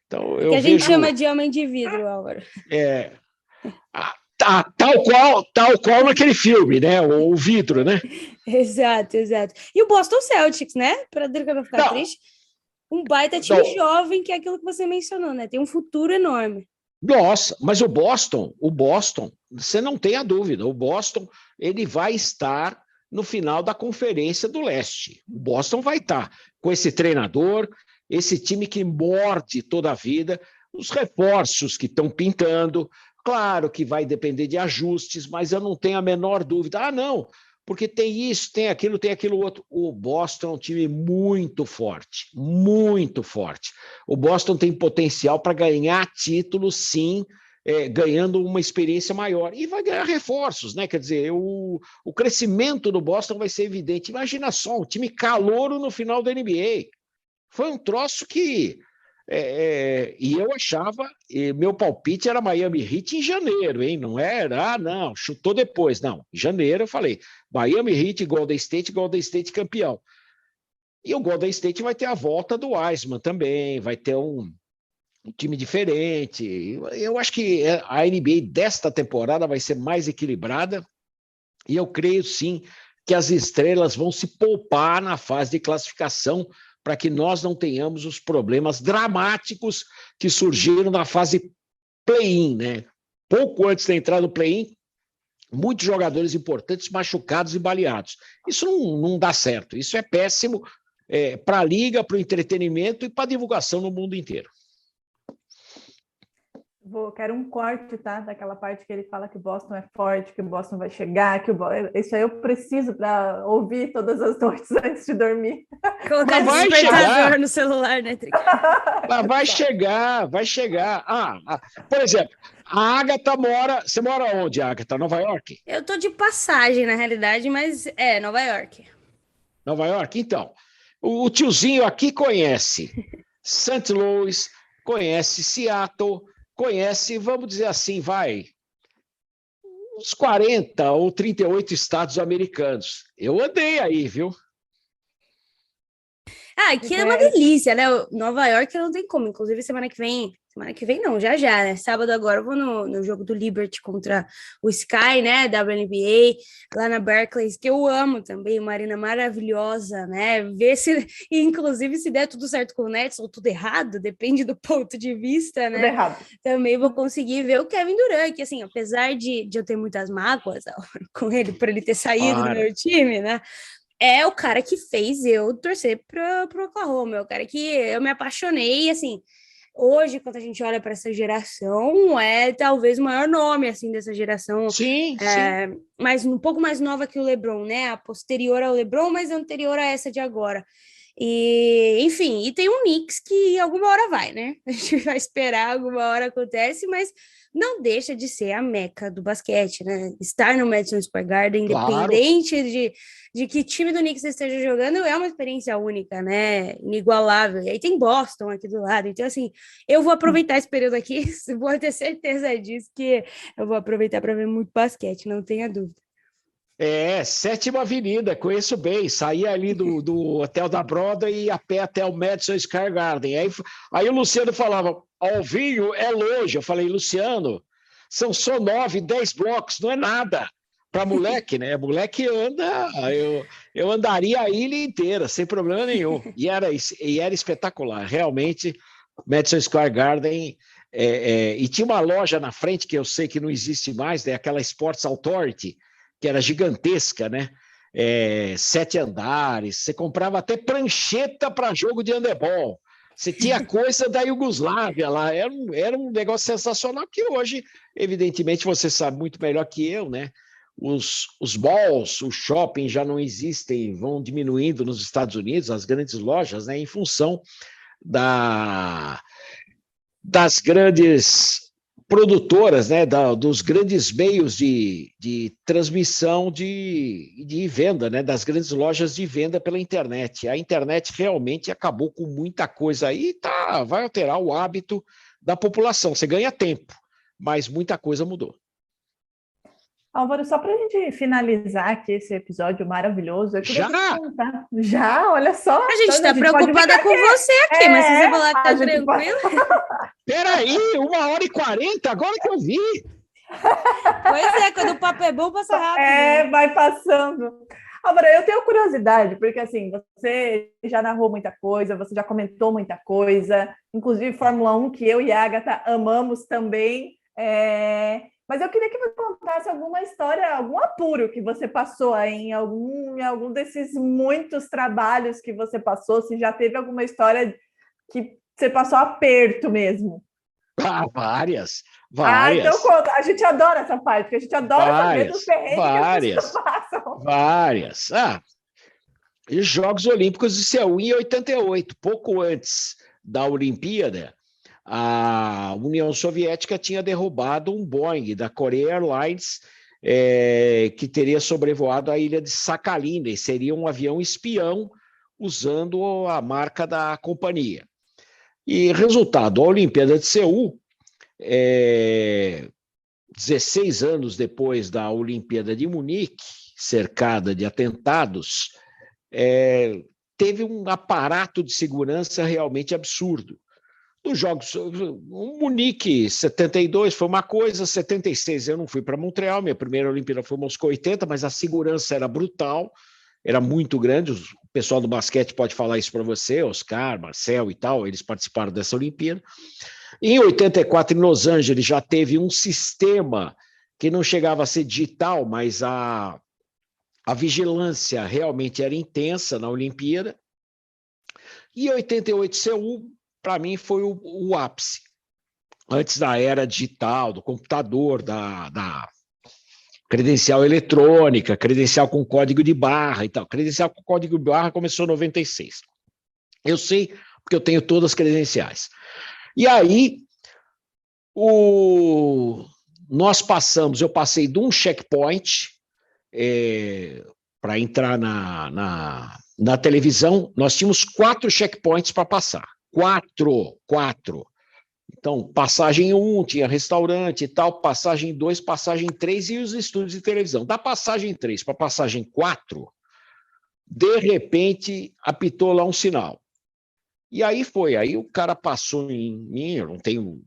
Então, que a gente chama de homem de vidro, Álvaro. Tal qual naquele filme, né? O vidro, né? Exato. E o Boston Celtics, né? Para não ficar triste, um baita time jovem, que é aquilo que você mencionou, né? Tem um futuro enorme. Nossa, mas o Boston, você não tem a dúvida, o Boston ele vai estar no final da Conferência do Leste. O Boston vai estar com esse treinador, esse time que morde toda a vida, os reforços que estão pintando. Claro que vai depender de ajustes, mas eu não tenho a menor dúvida. Não, porque tem isso, tem aquilo outro. O Boston é um time muito forte, muito forte. O Boston tem potencial para ganhar títulos, sim, ganhando uma experiência maior. E vai ganhar reforços, né? Quer dizer, o crescimento do Boston vai ser evidente. Imagina só, um time calouro no final da NBA. Foi um troço que... e eu achava, meu palpite era Miami Heat em janeiro, hein? Não era, não, chutou depois, não. Em janeiro eu falei, Miami Heat, Golden State campeão. E o Golden State vai ter a volta do Wiseman também, vai ter um time diferente. Eu acho que a NBA desta temporada vai ser mais equilibrada, E eu creio, sim, que as estrelas vão se poupar na fase de classificação para que nós não tenhamos os problemas dramáticos que surgiram na fase play-in, né? Pouco antes da entrada do play-in, muitos jogadores importantes machucados e baleados. Isso não dá certo. Isso é péssimo para a liga, para o entretenimento e para a divulgação no mundo inteiro. Quero um corte, tá? Daquela parte que ele fala que o Boston é forte, que o Boston vai chegar, isso aí eu preciso para ouvir todas as noites antes de dormir. Colocar despertador no celular, né, Trick? Mas vai chegar, vai chegar. Por exemplo, a Agatha mora... Você mora onde, Agatha? Nova York? Eu tô de passagem, na realidade, mas é Nova York. Nova York? Então, o tiozinho aqui conhece St. Louis, conhece Seattle, conhece, vamos dizer assim, uns 40 ou 38 estados americanos. Eu andei aí, viu? Aqui é uma delícia, né? Nova York não tem como. Inclusive, semana que vem não, já, né? Sábado agora eu vou no jogo do Liberty contra o Sky, né? WNBA, lá na Barclays, que eu amo também, uma arena maravilhosa, né? Ver se, inclusive, se der tudo certo com o Nets ou tudo errado, depende do ponto de vista, né? Tudo errado. Também vou conseguir ver o Kevin Durant, que assim, apesar de eu ter muitas mágoas com ele, por ele ter saído do meu time, né? É o cara que fez eu torcer pro Oklahoma, é o cara que eu me apaixonei, assim, hoje, quando a gente olha para essa geração, é talvez o maior nome, assim, dessa geração. Sim. Mas um pouco mais nova que o LeBron, né? A posterior ao LeBron, mas anterior a essa de agora. E, enfim, e tem um Knicks que alguma hora vai, né? A gente vai esperar, alguma hora acontece, mas não deixa de ser a meca do basquete, né? Estar no Madison Square Garden, independente de que time do Knicks esteja jogando, é uma experiência única, né? Inigualável. E aí tem Boston aqui do lado. Então, assim, eu vou aproveitar esse período aqui, vou ter certeza disso, que eu vou aproveitar para ver muito basquete, não tenha dúvida. 7ª Avenida, conheço bem. Saí ali do hotel da Broadway e ia a pé até o Madison Square Garden. Aí o Luciano falava, Alvinho, é longe. Eu falei, Luciano, são só 9, 10 blocos, não é nada. Para moleque, né? Moleque anda, eu andaria a ilha inteira, sem problema nenhum. E era espetacular, realmente. Madison Square Garden, e tinha uma loja na frente que eu sei que não existe mais, né? Aquela Sports Authority, que era gigantesca, né? 7 andares, você comprava até prancheta para jogo de handebol. Você tinha coisa da Iugoslávia lá, era um negócio sensacional que hoje, evidentemente, você sabe muito melhor que eu, né? Os malls, os shoppings já não existem, vão diminuindo nos Estados Unidos, as grandes lojas, né? Em função das grandes produtoras, né, dos grandes meios de transmissão de venda, né, das grandes lojas de venda pela internet. A internet realmente acabou com muita coisa aí, vai alterar o hábito da população. Você ganha tempo, mas muita coisa mudou. Álvaro, só para a gente finalizar aqui esse episódio maravilhoso, eu queria Já? te perguntar. Já? Olha só. A gente está preocupada com você aqui, mas se você falar que tá tranquilo... Peraí, 1h40, agora que eu vi. Pois é, quando o papo é bom, passa rápido. Vai passando. Álvaro, eu tenho curiosidade, porque assim, você já narrou muita coisa, você já comentou muita coisa, inclusive Fórmula 1, que eu e a Agatha amamos também. Mas eu queria que você contasse alguma história, algum apuro que você passou aí em algum desses muitos trabalhos que você passou, se já teve alguma história que você passou aperto mesmo. Várias. Então conta. A gente adora essa parte, porque a gente adora saber dos perrengues que as pessoas passam. Várias. E os Jogos Olímpicos de Seul em 88, pouco antes da Olimpíada, a União Soviética tinha derrubado um Boeing da Korea Airlines que teria sobrevoado a ilha de Sakhalin, e seria um avião espião usando a marca da companhia. E resultado, a Olimpíada de Seul, 16 anos depois da Olimpíada de Munique, cercada de atentados, teve um aparato de segurança realmente absurdo. Os Jogos, o Munique 72 foi uma coisa, 76 eu não fui para Montreal, minha primeira Olimpíada foi Moscou 80, mas a segurança era brutal, era muito grande, o pessoal do basquete pode falar isso para você, Oscar, Marcel e tal, eles participaram dessa Olimpíada. Em 84, em Los Angeles, já teve um sistema que não chegava a ser digital, mas a vigilância realmente era intensa na Olimpíada. E 88, Seul, para mim, foi o ápice. Antes da era digital, do computador, da credencial eletrônica, credencial com código de barra e tal. Credencial com código de barra começou em 96. Eu sei porque eu tenho todas as credenciais. E aí, eu passei de um checkpoint para entrar na televisão, nós tínhamos 4 checkpoints para passar. 4. Então, passagem 1 tinha restaurante e tal, passagem 2, passagem 3 e os estúdios de televisão. Da passagem 3 para passagem 4, de repente, apitou lá um sinal. E aí aí o cara passou em mim, eu não tenho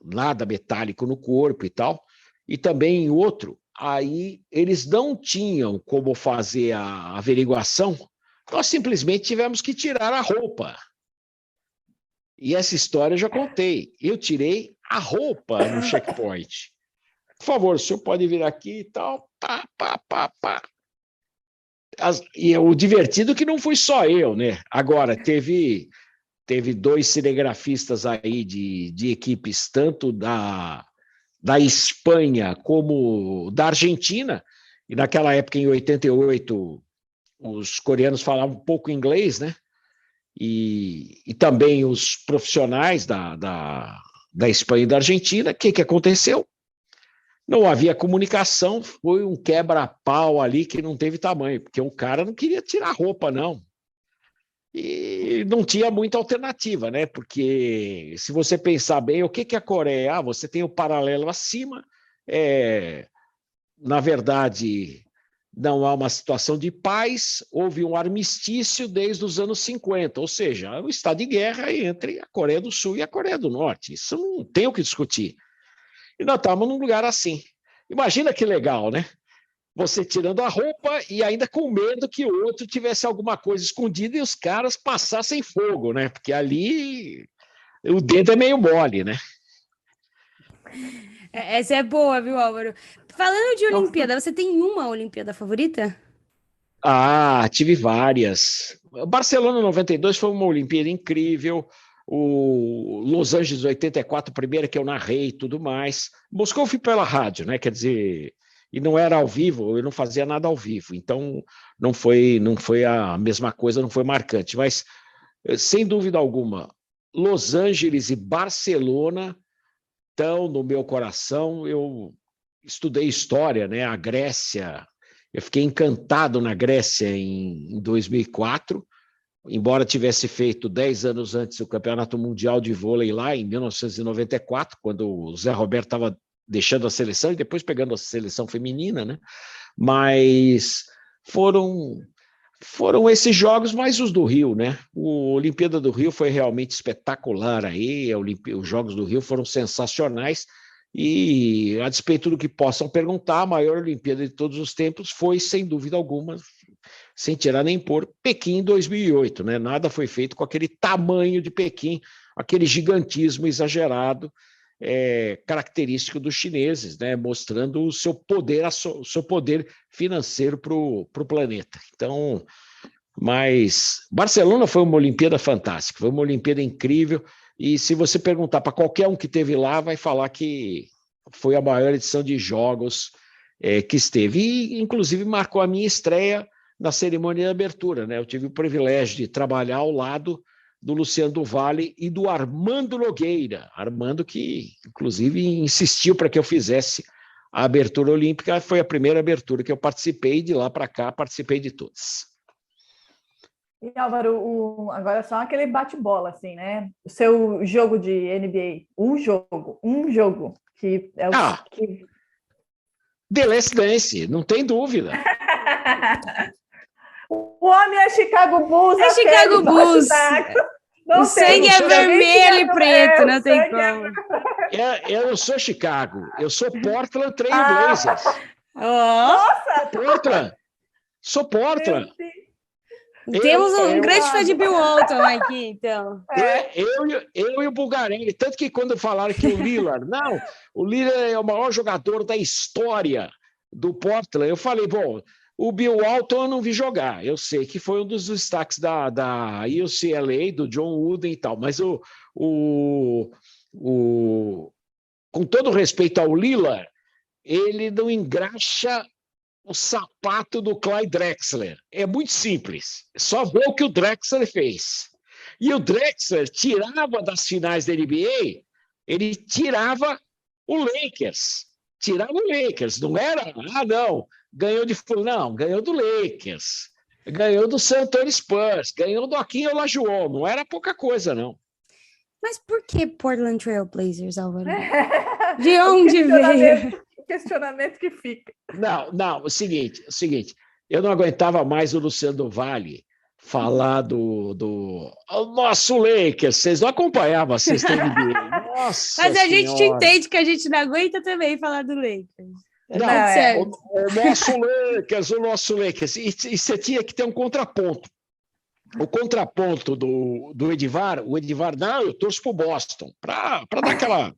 nada metálico no corpo e tal, e também em outro, aí eles não tinham como fazer a averiguação, nós simplesmente tivemos que tirar a roupa. E essa história eu já contei. Eu tirei a roupa no checkpoint. Por favor, o senhor pode vir aqui e tal. Pá. E o divertido é que não fui só eu, né? Agora, teve 2 cinegrafistas aí de equipes, tanto da Espanha como da Argentina. E naquela época, em 88, os coreanos falavam um pouco inglês, né? E também os profissionais da Espanha e da Argentina. O que aconteceu? Não havia comunicação, foi um quebra-pau ali que não teve tamanho, porque o cara não queria tirar a roupa, não. E não tinha muita alternativa, né? Porque se você pensar bem, o que é a Coreia? Você tem o paralelo acima, na verdade, não há uma situação de paz, houve um armistício desde os anos 50, ou seja, o estado de guerra entre a Coreia do Sul e a Coreia do Norte. Isso não tem o que discutir. E nós estamos num lugar assim. Imagina que legal, né? Você tirando a roupa e ainda com medo que o outro tivesse alguma coisa escondida e os caras passassem fogo, né? Porque ali o dedo é meio mole, né? Essa é boa, viu, Álvaro? Falando de Olimpíada, você tem uma Olimpíada favorita? Tive várias. Barcelona 92 foi uma Olimpíada incrível. O Los Angeles 84, a primeira que eu narrei e tudo mais. Moscou eu fui pela rádio, né? Quer dizer, e não era ao vivo, eu não fazia nada ao vivo. Então, não foi a mesma coisa, não foi marcante. Mas, sem dúvida alguma, Los Angeles e Barcelona estão no meu coração. Eu estudei história, né? A Grécia, eu fiquei encantado na Grécia em 2004, embora tivesse feito 10 anos antes o Campeonato Mundial de Vôlei lá, em 1994, quando o Zé Roberto estava deixando a seleção e depois pegando a seleção feminina, né? Mas foram esses jogos mais os do Rio, né? O Olimpíada do Rio foi realmente espetacular aí, os Jogos do Rio foram sensacionais. E, a despeito do que possam perguntar, a maior Olimpíada de todos os tempos foi, sem dúvida alguma, sem tirar nem pôr, Pequim em 2008. Né? Nada foi feito com aquele tamanho de Pequim, aquele gigantismo exagerado, característico dos chineses, né? Mostrando o seu poder financeiro para o planeta. Então, mas Barcelona foi uma Olimpíada fantástica, foi uma Olimpíada incrível. E se você perguntar para qualquer um que esteve lá, vai falar que foi a maior edição de jogos que esteve. E, inclusive, marcou a minha estreia na cerimônia de abertura. Né? Eu tive o privilégio de trabalhar ao lado do Luciano do Vale e do Armando Nogueira. Armando que, inclusive, insistiu para que eu fizesse a abertura olímpica. Foi a primeira abertura que eu participei, de lá para cá participei de todas. E, Álvaro, agora só aquele bate-bola, assim, né? O seu jogo de NBA, um jogo, que é o que... The Last Dance, não tem dúvida. O homem é Chicago Bulls. É Chicago Bulls. Não O sangue é sou- vermelho e preto, não tem sangue é- como. Eu não sou Chicago, eu sou Portland Trail Ah. Blazers. Ó, Nossa, Portland. Sou Portland. meu Deus. temos um eu- grande fã de Bill Walton aqui, então. Eu e o Bulgarelli. Tanto que quando falaram que o Lillard... Não, o Lillard é o maior jogador da história do Portland. Eu falei, bom, o Bill Walton eu não vi jogar. Eu sei que foi um dos destaques da UCLA, do John Wooden e tal. Mas com todo respeito ao Lillard, ele não engraxa o sapato do Clyde Drexler. É muito simples. Só ver o que o Drexler fez. E o Drexler tirava das finais da NBA, ele tirava o Lakers. Tirava o Lakers. Não era, não, ganhou de... Não, ganhou do Lakers. Ganhou do San Antonio Spurs. Ganhou do Akin Olajuwon. Não era pouca coisa, não. Mas por que Portland Trail Blazers, Álvaro? De onde veio? O questionamento que fica. Não, o seguinte, eu não aguentava mais o Luciano do Vale falar do nosso Lakers. Vocês não acompanhavam a sexta NBA. Nossa Mas a gente te Senhora. entende que a gente não aguenta também falar do Lakers. Não, Tá certo. o nosso Lakers. E você tinha que ter um contraponto. O contraponto do Edivar, o Edivar, não, eu torço pro Boston, para dar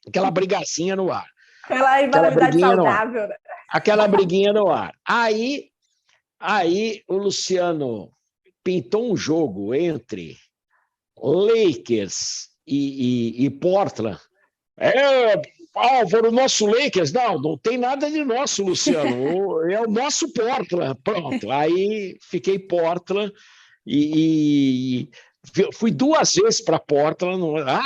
aquela brigacinha no ar. Pela rivalidade briguinha no ar. saudável, né? Aquela briguinha no ar. Aí o Luciano pintou um jogo entre Lakers e Portland. Álvaro, o nosso Lakers. Não tem nada de nosso, Luciano. É o nosso Portland. Pronto. Aí fiquei Portland e fui 2 vezes para Portland.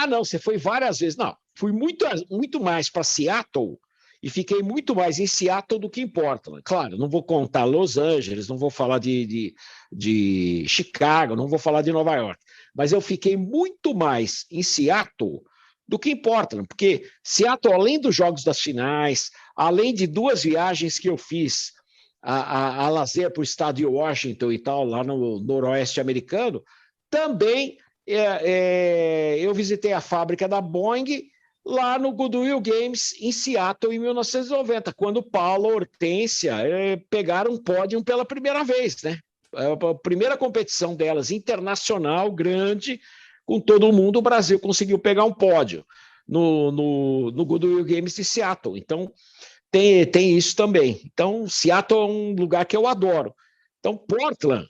Não, você foi várias vezes. Não, fui muito mais para Seattle e fiquei muito mais em Seattle do que em Portland. Claro, não vou contar Los Angeles, não vou falar de Chicago, não vou falar de Nova York, mas eu fiquei muito mais em Seattle do que em Portland, porque Seattle, além dos jogos das finais, além de 2 viagens que eu fiz a lazer para o estado de Washington e tal, lá no noroeste americano, também eu visitei a fábrica da Boeing lá no Goodwill Games, em Seattle, em 1990, quando Paula e Hortência pegaram um pódio pela primeira vez, né? A primeira competição delas, internacional, grande, com todo mundo, o Brasil conseguiu pegar um pódio no Goodwill Games de Seattle. Então, tem isso também. Então, Seattle é um lugar que eu adoro. Então, Portland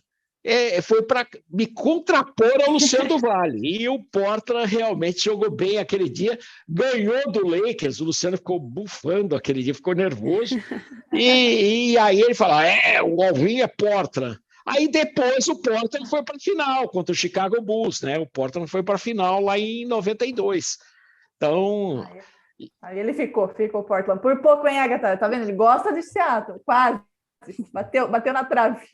foi para me contrapor ao Luciano do Vale. E o Portland realmente jogou bem aquele dia, ganhou do Lakers. O Luciano ficou bufando aquele dia, ficou nervoso. E aí ele falou: o Alvinho é Portland. Aí depois o Portland foi para a final contra o Chicago Bulls, né? O Portland foi para a final lá em 92. Então. Aí ele ficou Portland. Por pouco, hein, Agatha? Tá vendo? Ele gosta de Seattle, quase. Bateu na trave.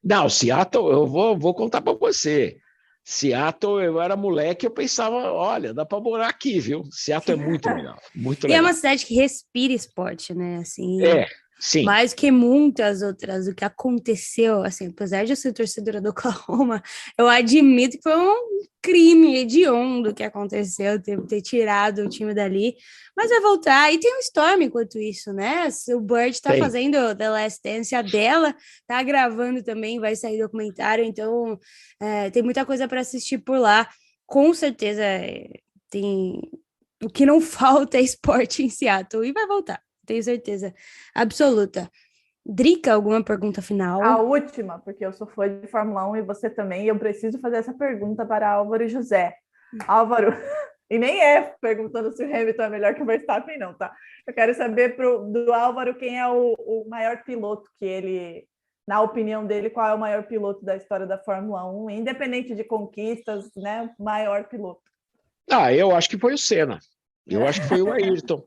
Não, Seattle, eu vou contar para você. Seattle, eu era moleque, eu pensava, olha, dá para morar aqui, viu? Seattle é muito legal, muito E legal. é uma cidade que respira esporte, né? Assim, Sim. mais que muitas outras, o que aconteceu, assim, apesar de eu ser torcedora do Oklahoma, eu admito que foi um crime hediondo que aconteceu, ter tirado o time dali, mas vai voltar, e tem um Storm enquanto isso, né? O Bird tá fazendo The Last Dance, a dela tá gravando também, vai sair documentário, então tem muita coisa para assistir por lá, com certeza tem... O que não falta é esporte em Seattle, e vai voltar. Tenho certeza absoluta. Drica, alguma pergunta final? A última, porque eu sou fã de Fórmula 1 e você também, e eu preciso fazer essa pergunta para Álvaro José. Álvaro, e nem perguntando se o Hamilton é melhor que o Verstappen, não, tá? Eu quero saber do Álvaro quem é o maior piloto que ele, na opinião dele, qual é o maior piloto da história da Fórmula 1, independente de conquistas, né? Maior piloto. Eu acho que foi o Senna. Eu acho que foi o Ayrton.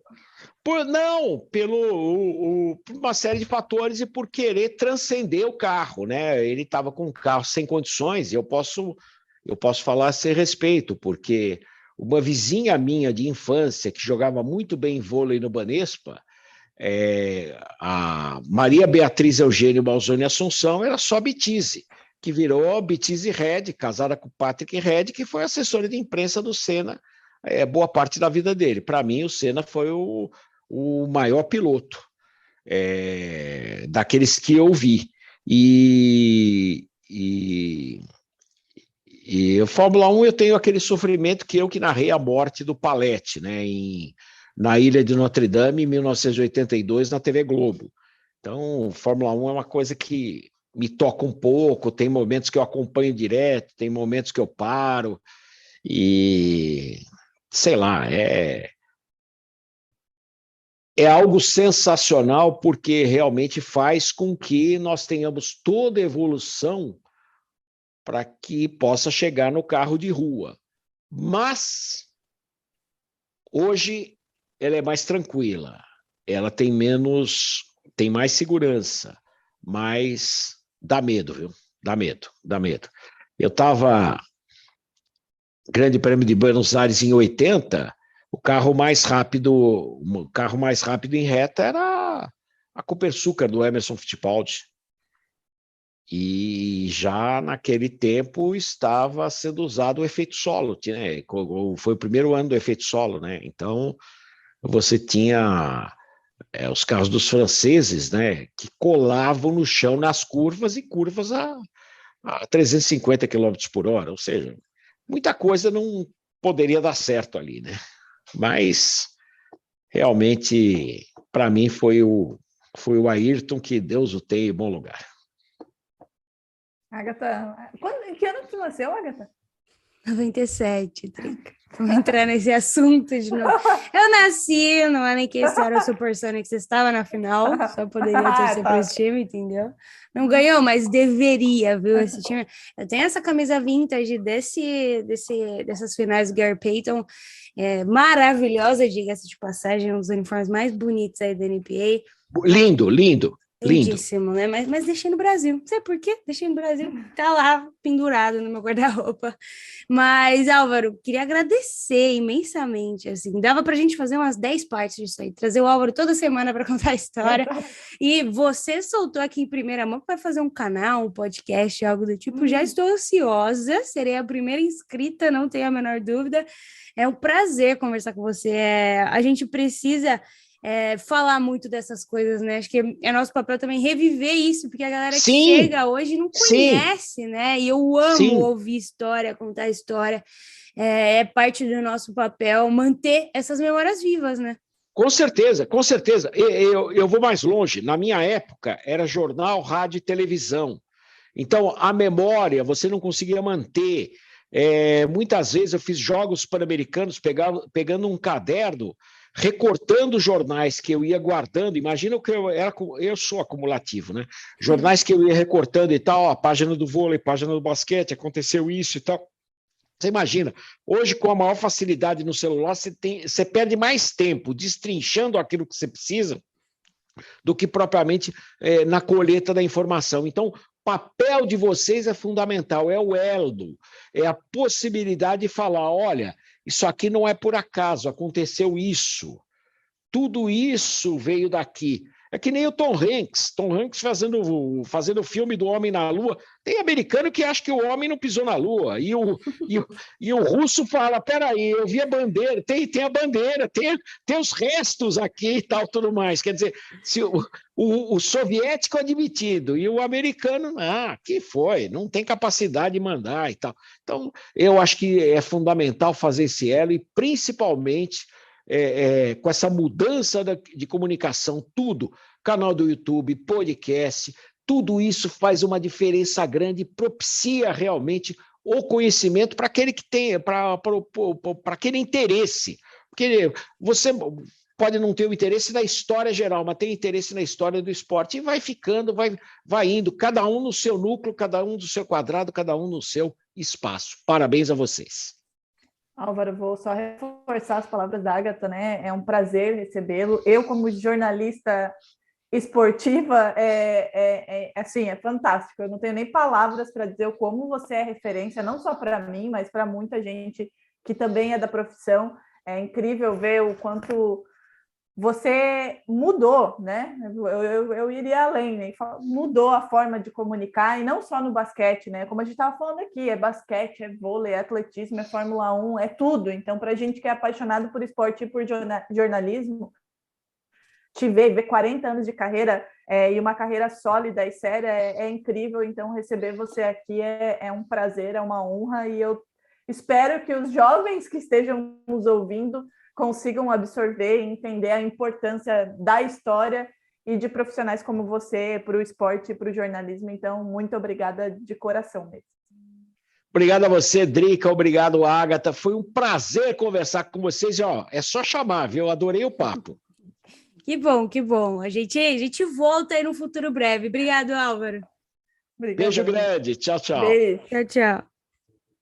Por uma série de fatores e por querer transcender o carro, né? Ele estava com um carro sem condições, e eu posso falar a seu respeito, porque uma vizinha minha de infância que jogava muito bem vôlei no Banespa, a Maria Beatriz Eugênio Balzoni Assunção, era só betise. que virou Beatriz Red, casada com Patrick Red, que foi assessora de imprensa do Senna boa parte da vida dele. Para mim, o Senna foi o maior piloto daqueles que eu vi. E a Fórmula 1 eu tenho aquele sofrimento que narrei a morte do Paletti, né, na Ilha de Notre Dame, em 1982, na TV Globo. Então, Fórmula 1 é uma coisa que me toca um pouco, tem momentos que eu acompanho direto, tem momentos que eu paro, e sei lá, é algo sensacional, porque realmente faz com que nós tenhamos toda a evolução para que possa chegar no carro de rua. Mas hoje ela é mais tranquila, ela tem mais segurança, mas dá medo, viu? Dá medo. Eu estava Grande Prêmio de Buenos Aires em 80, o carro mais rápido em reta era a Copersucar do Emerson Fittipaldi. E já naquele tempo estava sendo usado o efeito solo, né? Foi o primeiro ano do efeito solo, né? Então você tinha os carros dos franceses, né, que colavam no chão nas curvas, e curvas a 350 km por hora, ou seja, muita coisa não poderia dar certo ali, né? Mas realmente, para mim, foi o Ayrton, que Deus o tenha em bom lugar. Agatha, em que ano você nasceu, Agatha? 97, Drica. Vamos entrar nesse assunto de novo. Eu nasci no ano em que esse era o Supersonics estava na final, só poderia torcer para esse time, entendeu? Não ganhou, mas deveria, viu, esse time. Eu tenho essa camisa vintage dessas finais do Gary Payton, maravilhosa, diga-se de passagem, um dos uniformes mais bonitos aí da NPA. Lindo. Lindíssimo, né? Mas deixei no Brasil. Não sei por quê, deixei no Brasil. Tá lá, pendurado no meu guarda-roupa. Mas, Álvaro, queria agradecer imensamente, assim. Dava pra gente fazer umas 10 partes disso aí. Trazer o Álvaro toda semana para contar a história. E você soltou aqui em primeira mão que vai fazer um canal, um podcast, algo do tipo. Já estou ansiosa. Serei a primeira inscrita, não tenho a menor dúvida. É um prazer conversar com você. A gente precisa... falar muito dessas coisas, né? Acho que é nosso papel também reviver isso, porque a galera que chega hoje não conhece, né? E eu amo ouvir história, contar história. É parte do nosso papel manter essas memórias vivas, né? Com certeza. Eu vou mais longe. Na minha época, era jornal, rádio e televisão. Então, a memória você não conseguia manter. Muitas vezes eu fiz jogos pan-americanos pegando um caderno, recortando jornais que eu ia guardando. Imagina que eu sou acumulativo, né? Jornais que eu ia recortando e tal, a página do vôlei, página do basquete, aconteceu isso e tal. Você imagina, hoje com a maior facilidade no celular, você perde mais tempo destrinchando aquilo que você precisa do que propriamente na colheita da informação. Então, o papel de vocês é fundamental, é o elo, é a possibilidade de falar, olha, isso aqui não é por acaso, aconteceu isso. Tudo isso veio daqui. É que nem o Tom Hanks fazendo o filme do Homem na Lua. Tem americano que acha que o homem não pisou na Lua. E o russo fala, peraí, eu vi a bandeira, tem a bandeira, tem os restos aqui e tal, tudo mais. Quer dizer, se o soviético admitido e o americano, que foi, não tem capacidade de mandar e tal. Então, eu acho que é fundamental fazer esse elo e, principalmente, com essa mudança de comunicação, tudo, canal do YouTube, podcast, tudo isso faz uma diferença grande, propicia realmente o conhecimento para aquele que tem, para aquele interesse. Porque você pode não ter o interesse na história geral, mas tem interesse na história do esporte, e vai ficando, vai indo, cada um no seu núcleo, cada um no seu quadrado, cada um no seu espaço. Parabéns a vocês. Álvaro, vou só reforçar as palavras da Agatha, né? É um prazer recebê-lo. Eu, como jornalista esportiva, assim, é fantástico. Eu não tenho nem palavras para dizer o como você é referência, não só para mim, mas para muita gente que também é da profissão. É incrível ver o quanto você mudou, né? Eu iria além, né? Mudou a forma de comunicar, e não só no basquete, né? Como a gente estava falando aqui, é basquete, é vôlei, é atletismo, é Fórmula 1, é tudo. Então, para a gente que é apaixonado por esporte e por jornalismo, te ver 40 anos de carreira e uma carreira sólida e séria é incrível. Então, receber você aqui é um prazer, é uma honra, e eu espero que os jovens que estejam nos ouvindo consigam absorver e entender a importância da história e de profissionais como você para o esporte e para o jornalismo. Então, muito obrigada de coração mesmo. Obrigado a você, Drica. Obrigado, Ágata. Foi um prazer conversar com vocês. E, ó, é só chamar, viu? Eu adorei o papo. Que bom, que bom. A gente volta aí no futuro breve. Obrigado, Álvaro. Obrigada. Beijo grande. Tchau, tchau. Beijo. Tchau, tchau.